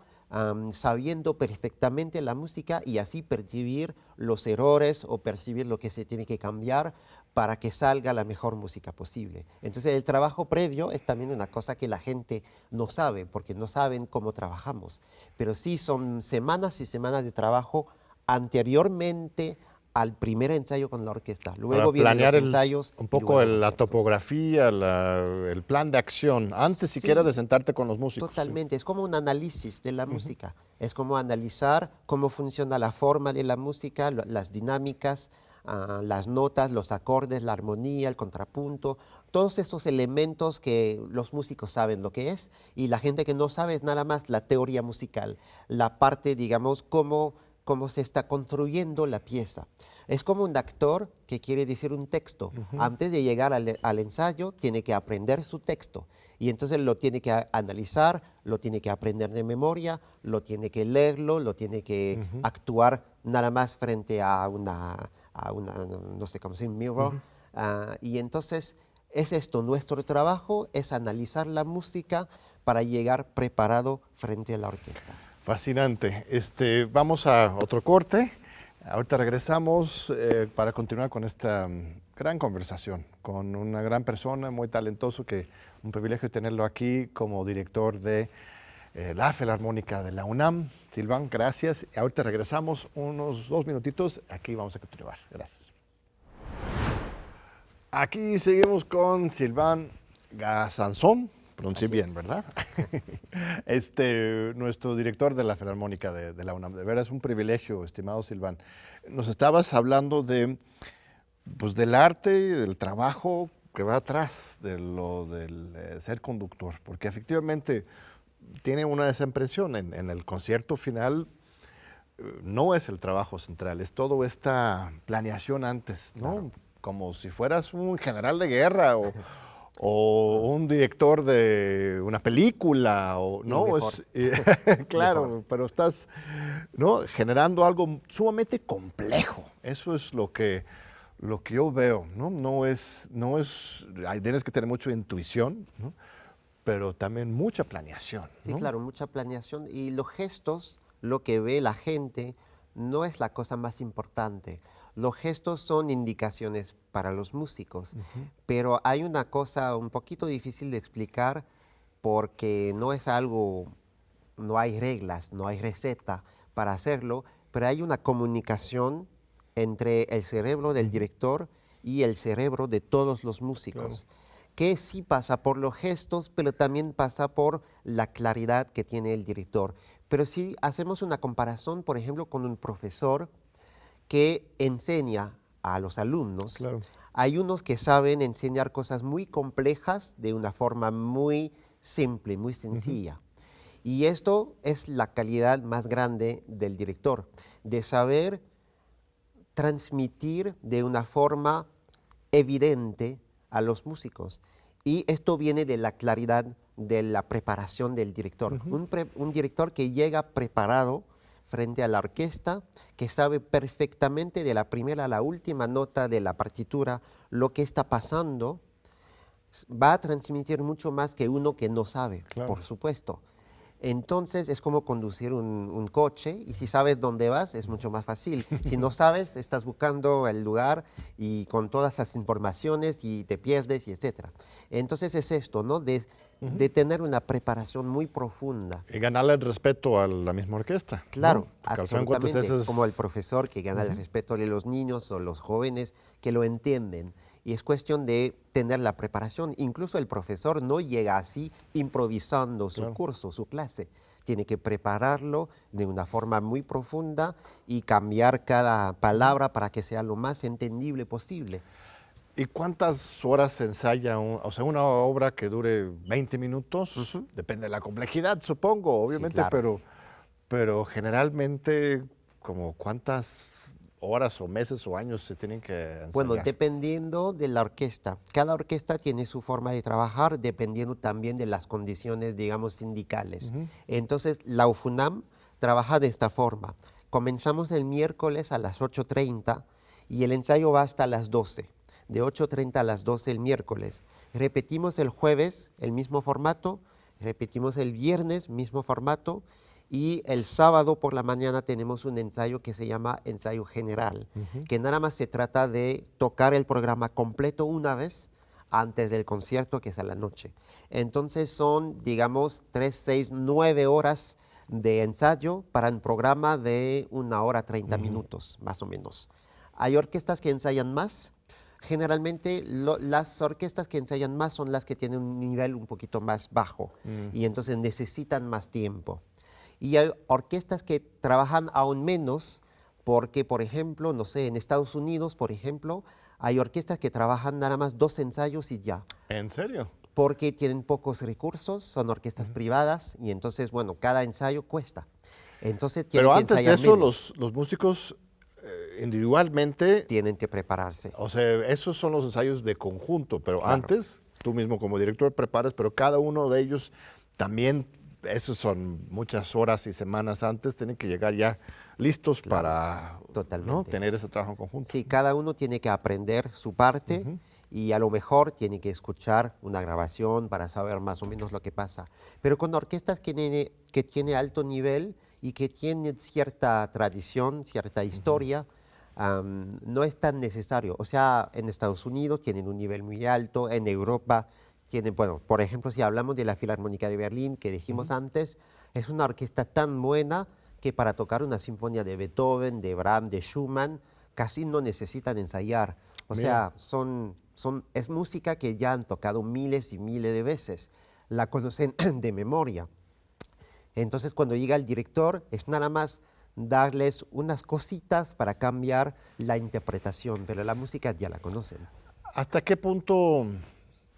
Speaker 3: sabiendo perfectamente la música y así percibir los errores o percibir lo que se tiene que cambiar para que salga la mejor música posible. Entonces el trabajo previo es también una cosa que la gente no sabe, porque no saben cómo trabajamos. Pero sí son semanas y semanas de trabajo anteriormente al primer ensayo con la orquesta.
Speaker 2: Para
Speaker 3: Luego vienen los
Speaker 2: planear
Speaker 3: ensayos.
Speaker 2: un
Speaker 3: y
Speaker 2: poco
Speaker 3: luego los
Speaker 2: la
Speaker 3: conciertos.
Speaker 2: topografía, el plan de acción, antes
Speaker 3: Sí,
Speaker 2: siquiera de sentarte con los músicos.
Speaker 3: totalmente. Es como un análisis de la música. Es como analizar cómo funciona la forma de la música, las dinámicas, las notas, los acordes, la armonía, el contrapunto, todos esos elementos que los músicos saben lo que es y la gente que no sabe es nada más la teoría musical, la parte, digamos, cómo se está construyendo la pieza. Es como un actor que quiere decir un texto. Antes de llegar al ensayo, tiene que aprender su texto. Y entonces lo tiene que analizar, lo tiene que aprender de memoria, lo tiene que leerlo, lo tiene que actuar nada más frente a una no sé cómo se llama, mirror. Y entonces es esto, nuestro trabajo es analizar la música para llegar preparado frente a la orquesta.
Speaker 2: Fascinante. Vamos a otro corte. Ahorita regresamos para continuar con esta gran conversación con una gran persona, muy talentoso, que un privilegio tenerlo aquí como director de la Filarmónica de la UNAM. Silván, gracias. Ahorita regresamos unos 2 minutitos. Aquí vamos a continuar. Gracias. Aquí seguimos con Silván Gazanzón. Pronuncié bien, ¿verdad? Nuestro director de la Filarmónica de la UNAM. De veras es un privilegio, estimado Silván. Nos estabas hablando del arte, del trabajo que va atrás del ser conductor, porque efectivamente tiene una desimpresión. En el concierto final no es el trabajo central, es toda esta planeación antes, ¿no? Claro. Como si fueras un general de guerra o un director de una película, ¿no? Claro, mejor. Pero estás, ¿no?, generando algo sumamente complejo. Eso es lo que yo veo, ¿no? Tienes que tener mucha intuición, ¿no?, pero también mucha planeación, ¿no?
Speaker 3: Sí, claro, mucha planeación. Y los gestos, lo que ve la gente, no es la cosa más importante. Los gestos son indicaciones para los músicos, pero hay una cosa un poquito difícil de explicar porque no es algo, no hay reglas, no hay receta para hacerlo, pero hay una comunicación entre el cerebro del director y el cerebro de todos los músicos, claro, que sí pasa por los gestos, pero también pasa por la claridad que tiene el director. Pero si hacemos una comparación, por ejemplo, con un profesor que enseña a los alumnos, claro, hay unos que saben enseñar cosas muy complejas de una forma muy simple, muy sencilla. Y esto es la calidad más grande del director, de saber transmitir de una forma evidente a los músicos. Y esto viene de la claridad de la preparación del director. Un director que llega preparado frente a la orquesta, que sabe perfectamente de la primera a la última nota de la partitura lo que está pasando, va a transmitir mucho más que uno que no sabe, claro, por supuesto. Entonces es como conducir un coche, y si sabes dónde vas es mucho más fácil. Si no sabes, estás buscando el lugar y con todas las informaciones y te pierdes y etcétera. Entonces es esto, ¿no?, de tener una preparación muy profunda.
Speaker 2: Y ganarle el respeto a la misma orquesta.
Speaker 3: Claro,
Speaker 2: ¿no?
Speaker 3: absolutamente, como el profesor que gana el respeto de los niños o los jóvenes que lo entienden. Y es cuestión de tener la preparación. Incluso el profesor no llega así improvisando su claro curso, su clase. Tiene que prepararlo de una forma muy profunda y cambiar cada palabra para que sea lo más entendible posible.
Speaker 2: ¿Y cuántas horas se ensaya? Una obra que dure 20 minutos, depende de la complejidad, supongo, obviamente, sí, claro, pero generalmente, como ¿cuántas horas o meses o años se tienen que ensayar?
Speaker 3: Bueno, dependiendo de la orquesta. Cada orquesta tiene su forma de trabajar, dependiendo también de las condiciones, digamos, sindicales. Entonces, la UFUNAM trabaja de esta forma. Comenzamos el miércoles a las 8:30 y el ensayo va hasta las 12. De 8:30 a las 12 el miércoles. Repetimos el jueves el mismo formato, repetimos el viernes mismo formato, y el sábado por la mañana tenemos un ensayo que se llama ensayo general, que nada más se trata de tocar el programa completo una vez antes del concierto, que es a la noche. Entonces son, digamos, 3, 6, 9 horas de ensayo para un programa de 1 hora 30 minutos, más o menos. Hay orquestas que ensayan más. Generalmente las orquestas que ensayan más son las que tienen un nivel un poquito más bajo y entonces necesitan más tiempo. Y hay orquestas que trabajan aún menos porque, por ejemplo, no sé, en Estados Unidos, por ejemplo, hay orquestas que trabajan nada más 2 ensayos y ya.
Speaker 2: ¿En serio?
Speaker 3: Porque tienen pocos recursos, son orquestas privadas y entonces, bueno, cada ensayo cuesta. Entonces tienen
Speaker 2: Pero
Speaker 3: que
Speaker 2: antes de
Speaker 3: ensayar
Speaker 2: eso,
Speaker 3: menos.
Speaker 2: los músicos individualmente,
Speaker 3: Tienen que prepararse.
Speaker 2: o sea, esos son los ensayos de conjunto, pero
Speaker 3: Claro.
Speaker 2: antes, tú mismo como director preparas, pero cada uno de ellos también, esos son muchas horas y semanas antes, tienen que llegar ya listos para ¿no?
Speaker 3: Totalmente.
Speaker 2: tener ese trabajo en conjunto.
Speaker 3: Sí, cada uno tiene que aprender su parte y a lo mejor tiene que escuchar una grabación para saber más o menos lo que pasa. Pero con orquestas que tiene alto nivel y que tienen cierta tradición, cierta historia, no es tan necesario. O sea, en Estados Unidos tienen un nivel muy alto, en Europa tienen, bueno, por ejemplo, si hablamos de la Filarmónica de Berlín, que dijimos antes, es una orquesta tan buena que para tocar una sinfonía de Beethoven, de Brahms, de Schumann, casi no necesitan ensayar. O sea, es música que ya han tocado miles y miles de veces. La conocen de memoria. Entonces, cuando llega el director, es nada más darles unas cositas para cambiar la interpretación, pero la música ya la conocen.
Speaker 2: ¿Hasta qué punto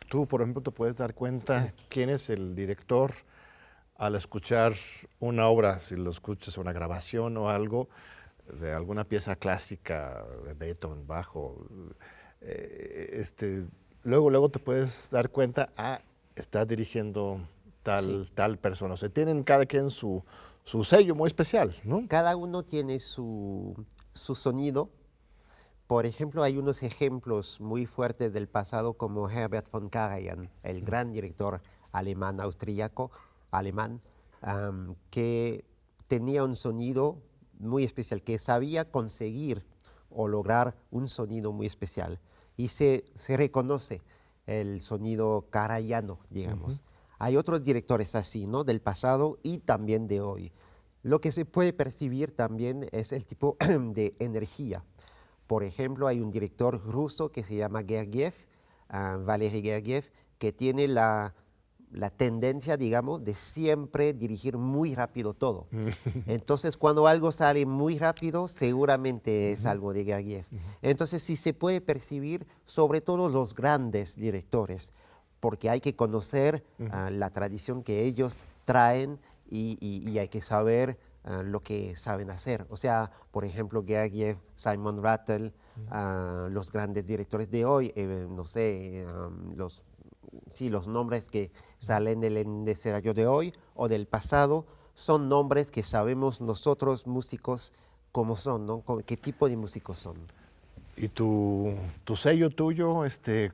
Speaker 2: tú, por ejemplo, te puedes dar cuenta quién es el director al escuchar una obra, si lo escuchas una grabación o algo de alguna pieza clásica, de Beethoven, Bach, luego te puedes dar cuenta, está dirigiendo tal persona. O sea, tienen cada quien su sello muy especial, ¿no?
Speaker 3: Cada uno tiene su sonido. Por ejemplo, hay unos ejemplos muy fuertes del pasado como Herbert von Karajan, el gran director alemán, alemán, que tenía un sonido muy especial, que sabía conseguir o lograr un sonido muy especial. Y se reconoce el sonido karajano, digamos. Hay otros directores así, ¿no? Del pasado y también de hoy. Lo que se puede percibir también es el tipo de energía. Por ejemplo, hay un director ruso que se llama Gergiev, Valery Gergiev, que tiene la tendencia, digamos, de siempre dirigir muy rápido todo. Entonces, cuando algo sale muy rápido, seguramente es algo de Gergiev. Entonces, sí se puede percibir, sobre todo los grandes directores, porque hay que conocer la tradición que ellos traen y hay que saber lo que saben hacer. O sea, por ejemplo, Gergiev, Simon Rattle, los grandes directores de hoy, no sé, los nombres que salen en el escenario de hoy o del pasado son nombres que sabemos nosotros músicos cómo son, ¿no? ¿Qué tipo de músicos son?
Speaker 2: ¿Y tu sello tuyo,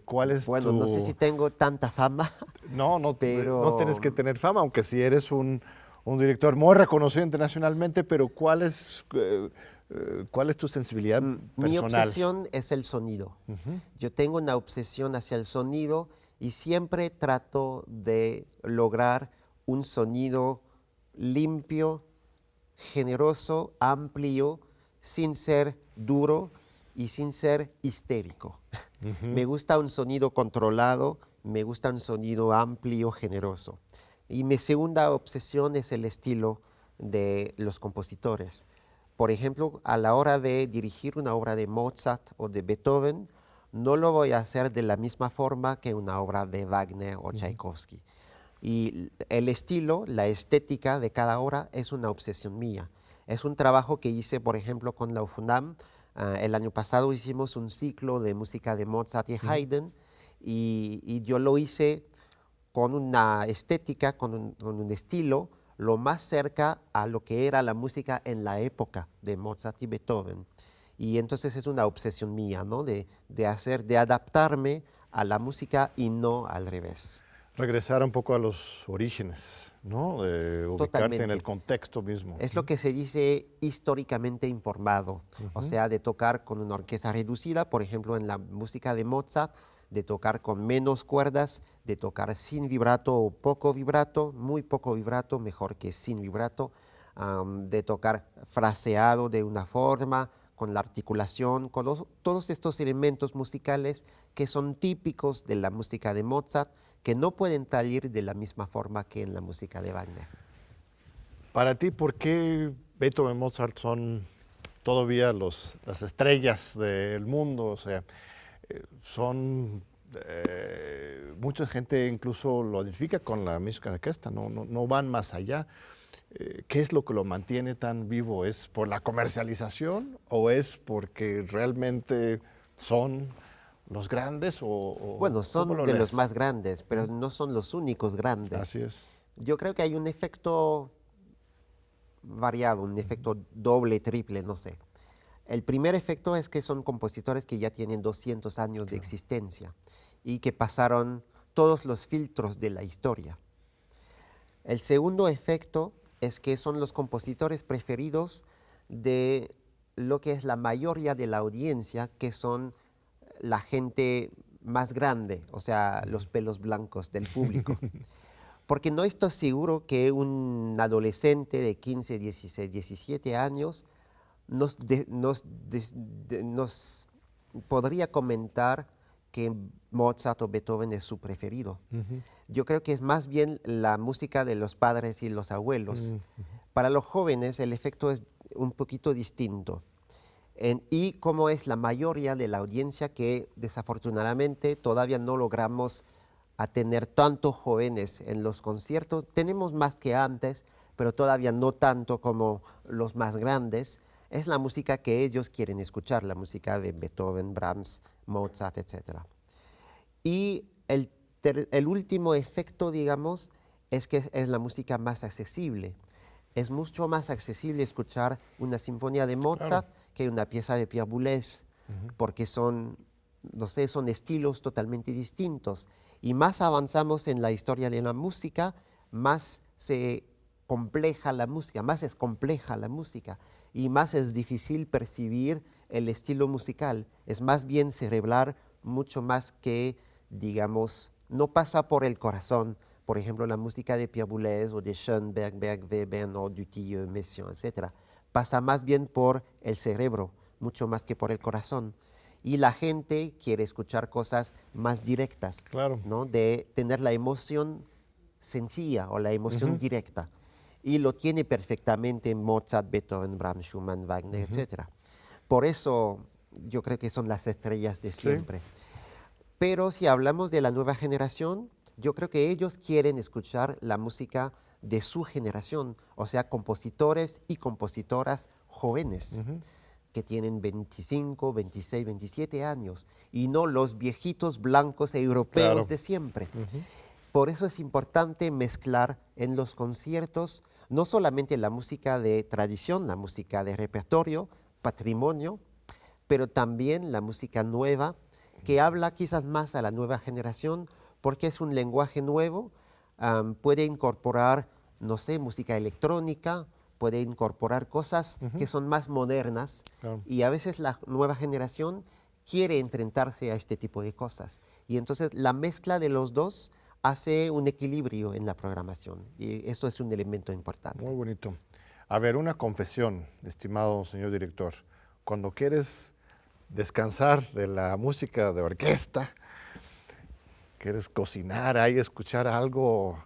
Speaker 2: cuál es
Speaker 3: Bueno, no sé si tengo tanta fama.
Speaker 2: No
Speaker 3: pero
Speaker 2: no tienes que tener fama, aunque sí eres un director muy reconocido internacionalmente, pero ¿cuál es tu sensibilidad personal?
Speaker 3: Mi obsesión es el sonido. Yo tengo una obsesión hacia el sonido y siempre trato de lograr un sonido limpio, generoso, amplio, sin ser duro y sin ser histérico. Me gusta un sonido controlado, me gusta un sonido amplio, generoso. Y mi segunda obsesión es el estilo de los compositores. Por ejemplo, a la hora de dirigir una obra de Mozart o de Beethoven, no lo voy a hacer de la misma forma que una obra de Wagner o Tchaikovsky. Y el estilo, la estética de cada obra es una obsesión mía. Es un trabajo que hice, por ejemplo, con la UFUNAM. El año pasado hicimos un ciclo de música de Mozart y Haydn y yo lo hice con una estética, con un estilo lo más cerca a lo que era la música en la época de Mozart y Beethoven. Y entonces es una obsesión mía, ¿no? De adaptarme a la música y no al revés.
Speaker 2: Regresar un poco a los orígenes, ¿no? De ubicarte
Speaker 3: Totalmente.
Speaker 2: en el contexto mismo.
Speaker 3: Es lo que se dice históricamente informado, o sea, de tocar con una orquesta reducida, por ejemplo, en la música de Mozart, de tocar con menos cuerdas, de tocar sin vibrato o poco vibrato, muy poco vibrato, mejor que sin vibrato, de tocar fraseado de una forma, con la articulación, con todos estos elementos musicales que son típicos de la música de Mozart, que no pueden salir de la misma forma que en la música de Wagner.
Speaker 2: Para ti, ¿por qué Beethoven y Mozart son todavía las estrellas del mundo? O sea, son... mucha gente incluso lo identifica con la música de orquesta, no van más allá. ¿Qué es lo que lo mantiene tan vivo? ¿Es por la comercialización o es porque realmente son los grandes?
Speaker 3: Bueno, son de los más grandes, pero no son los únicos grandes.
Speaker 2: Así es.
Speaker 3: Yo creo que hay un efecto variado, un efecto doble, triple, no sé. El primer efecto es que son compositores que ya tienen 200 años de existencia y que pasaron todos los filtros de la historia. El segundo efecto es que son los compositores preferidos de lo que es la mayoría de la audiencia, que son la gente más grande, o sea, los pelos blancos del público. Porque no estoy seguro que un adolescente de 15, 16, 17 años nos podría comentar que Mozart o Beethoven es su preferido. Yo creo que es más bien la música de los padres y los abuelos. Para los jóvenes el efecto es un poquito distinto. Y como es la mayoría de la audiencia, que desafortunadamente todavía no logramos a tener tantos jóvenes en los conciertos, tenemos más que antes, pero todavía no tanto como los más grandes, es la música que ellos quieren escuchar, la música de Beethoven, Brahms, Mozart, etc. Y el último efecto, digamos, es que es la música más accesible. Es mucho más accesible escuchar una sinfonía de Mozart que una pieza de Pierre Boulez, porque son, no sé, son estilos totalmente distintos. Y más avanzamos en la historia de la música, más se compleja la música, más es compleja la música y más es difícil percibir el estilo musical. Es más bien cerebral, mucho más que, digamos, no pasa por el corazón. Por ejemplo, la música de Pierre Boulez o de Schoenberg, Weber, Dutilleux, Messiaen, etc. Pasa más bien por el cerebro, mucho más que por el corazón. Y la gente quiere escuchar cosas más directas, ¿no? De tener la emoción sencilla o la emoción directa. Y lo tiene perfectamente Mozart, Beethoven, Brahms, Schumann, Wagner, etc. Por eso yo creo que son las estrellas de siempre. Pero si hablamos de la nueva generación, yo creo que ellos quieren escuchar la música de su generación, o sea, compositores y compositoras jóvenes que tienen 25, 26, 27 años y no los viejitos blancos europeos de siempre. Por eso es importante mezclar en los conciertos no solamente la música de tradición, la música de repertorio, patrimonio, pero también la música nueva, que habla quizás más a la nueva generación, porque es un lenguaje nuevo, puede incorporar, no sé, música electrónica, puede incorporar cosas que son más modernas, y a veces la nueva generación quiere enfrentarse a este tipo de cosas. Y entonces la mezcla de los dos hace un equilibrio en la programación, y esto es un elemento importante.
Speaker 2: Muy bonito. A ver, una confesión, estimado señor director. Cuando quieres descansar de la música de orquesta, quieres cocinar ahí, escuchar algo,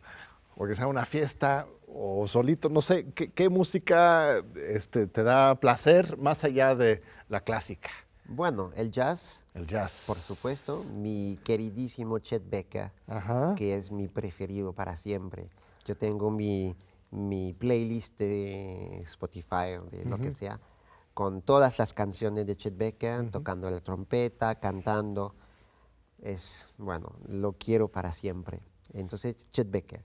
Speaker 2: organizar una fiesta o solito, no sé, ¿qué música te da placer más allá de la clásica?
Speaker 3: Bueno, el jazz.
Speaker 2: El jazz.
Speaker 3: Por supuesto, mi queridísimo Chet Baker, que es mi preferido para siempre. Yo tengo mi playlist de Spotify o de lo que sea, con todas las canciones de Chet Baker, tocando la trompeta, cantando. Es, bueno, lo quiero para siempre. Entonces, Chet Baker.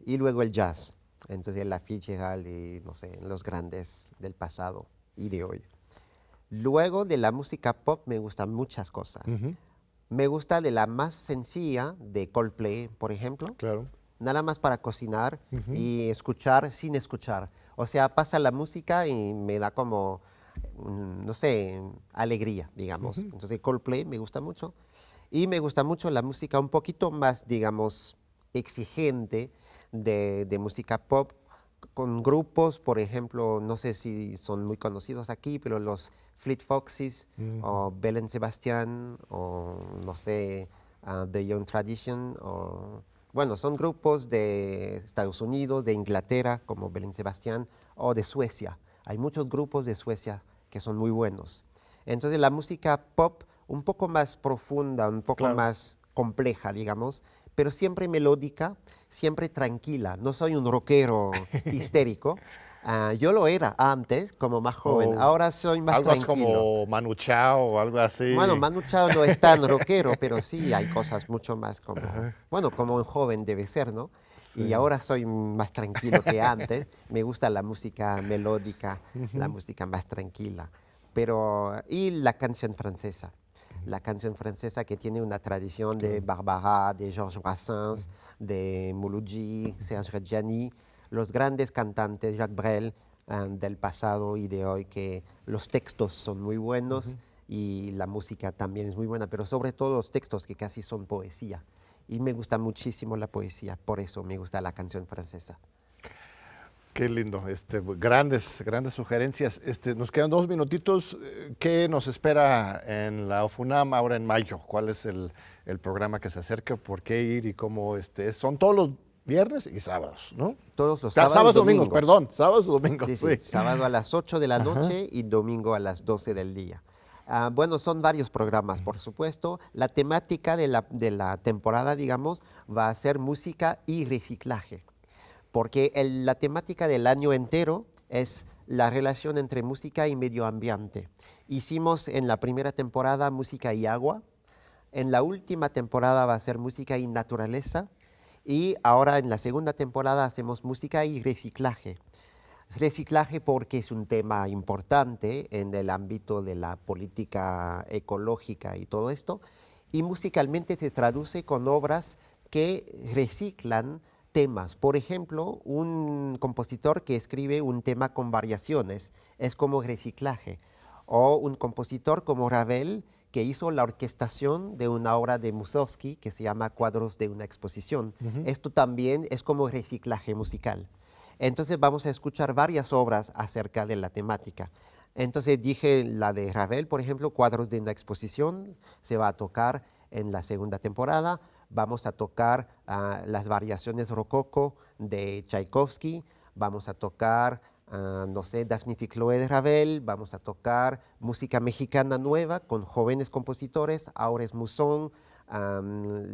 Speaker 3: Y luego el jazz. Entonces, la Fitzgerald y, no sé, los grandes del pasado y de hoy. Luego de la música pop me gustan muchas cosas. Me gusta de la más sencilla, de Coldplay, por ejemplo. Nada más para cocinar y escuchar sin escuchar. O sea, pasa la música y me da como, no sé, alegría, digamos. Entonces, Coldplay me gusta mucho. Y me gusta mucho la música un poquito más, digamos, exigente de música pop, con grupos, por ejemplo, no sé si son muy conocidos aquí, pero los Fleet Foxes o Belén Sebastián o no sé, The Young Tradition o... Bueno, son grupos de Estados Unidos, de Inglaterra, como Belén Sebastián, o de Suecia. Hay muchos grupos de Suecia que son muy buenos. Entonces la música pop un poco más profunda, un poco más compleja, digamos, pero siempre melódica, siempre tranquila. No soy un rockero histérico. Yo lo era antes, como más joven. Ahora soy más
Speaker 2: algo
Speaker 3: tranquilo.
Speaker 2: Como Manu Chao o algo así.
Speaker 3: Bueno, Manu Chao no es tan rockero, pero sí hay cosas mucho más como... Bueno, como un joven debe ser, ¿no? Sí. Y ahora soy más tranquilo que antes. Me gusta la música melódica, la música más tranquila. Y la canción francesa. La canción francesa que tiene una tradición de Barbara, de Georges Brassens, de Mouloudji, Serge Reggiani, los grandes cantantes, Jacques Brel, del pasado y de hoy, que los textos son muy buenos y la música también es muy buena, pero sobre todo los textos que casi son poesía. Y me gusta muchísimo la poesía, por eso me gusta la canción francesa.
Speaker 2: Qué lindo, grandes sugerencias. Nos quedan 2 minutitos. ¿Qué nos espera en la OFUNAM ahora en mayo? ¿Cuál es el programa que se acerca? ¿Por qué ir y cómo? Son todos los viernes y sábados, ¿no?
Speaker 3: Todos los sábados y
Speaker 2: domingos, perdón, sábados y domingos.
Speaker 3: Sí. Sábado a las 8 de la noche y domingo a las 12 del día. Bueno, son varios programas, por supuesto. La temática de la temporada, digamos, va a ser música y reciclaje. Porque la temática del año entero es la relación entre música y medio ambiente. Hicimos en la primera temporada música y agua, en la última temporada va a ser música y naturaleza, y ahora en la segunda temporada hacemos música y reciclaje. Reciclaje porque es un tema importante en el ámbito de la política ecológica y todo esto, y musicalmente se traduce con obras que reciclan temas. Por ejemplo, un compositor que escribe un tema con variaciones es como reciclaje. O un compositor como Ravel que hizo la orquestación de una obra de Mussorgsky que se llama Cuadros de una exposición. Esto también es como reciclaje musical. Entonces vamos a escuchar varias obras acerca de la temática. Entonces dije la de Ravel, por ejemplo, Cuadros de una exposición, se va a tocar en la segunda temporada. Vamos a tocar las variaciones rococó de Tchaikovsky, vamos a tocar, no sé, Daphnis y Chloé de Ravel, vamos a tocar música mexicana nueva con jóvenes compositores, Aures Musson,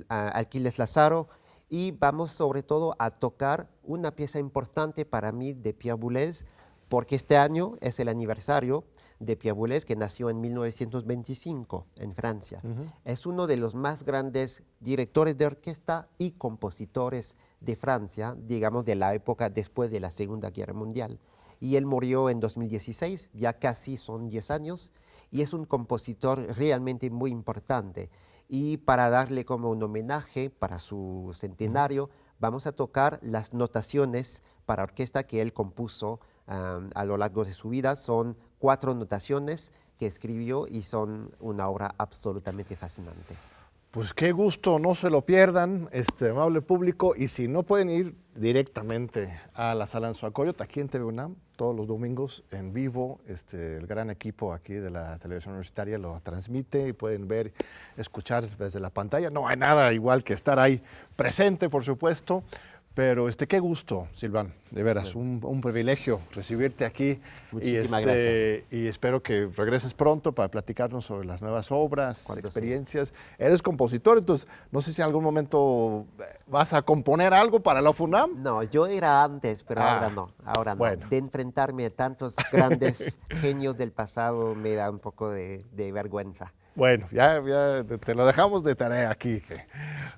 Speaker 3: Alquiles Lazaro, y vamos sobre todo a tocar una pieza importante para mí de Pierre Boulez, porque este año es el aniversario de Pierre Boulez, que nació en 1925 en Francia. Es uno de los más grandes directores de orquesta y compositores de Francia, digamos de la época después de la Segunda Guerra Mundial. Y él murió en 2016, ya casi son 10 años, y es un compositor realmente muy importante. Y para darle como un homenaje para su centenario, vamos a tocar las notaciones para orquesta que él compuso a lo largo de su vida. Son 4 notaciones que escribió y son una obra absolutamente fascinante.
Speaker 2: Pues qué gusto, no se lo pierdan, amable público, y si no pueden ir directamente a la sala Anzoátegui, aquí en TV UNAM, todos los domingos en vivo, el gran equipo aquí de la televisión universitaria lo transmite y pueden ver, escuchar desde la pantalla. No hay nada igual que estar ahí presente, por supuesto. Pero qué gusto, Sylvain, de veras, un privilegio recibirte aquí.
Speaker 3: Muchísimas gracias.
Speaker 2: Y espero que regreses pronto para platicarnos sobre las nuevas obras, experiencias. Sí. Eres compositor, entonces no sé si en algún momento vas a componer algo para la OFUNAM.
Speaker 3: No, yo era antes, pero ahora no. Bueno. De enfrentarme a tantos grandes genios del pasado me da un poco de vergüenza.
Speaker 2: Bueno, ya te lo dejamos de tarea aquí, que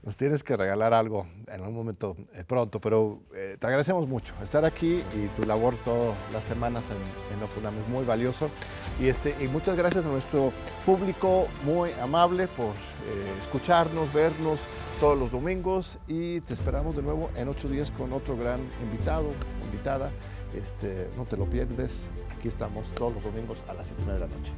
Speaker 2: nos tienes que regalar algo en un momento pronto, pero te agradecemos mucho estar aquí y tu labor todas las semanas en OFUNAM es muy valioso. Y muchas gracias a nuestro público muy amable por escucharnos, vernos todos los domingos, y te esperamos de nuevo en 8 días con otro gran invitado, invitada. No te lo pierdes, aquí estamos todos los domingos a las 7:30 de la noche.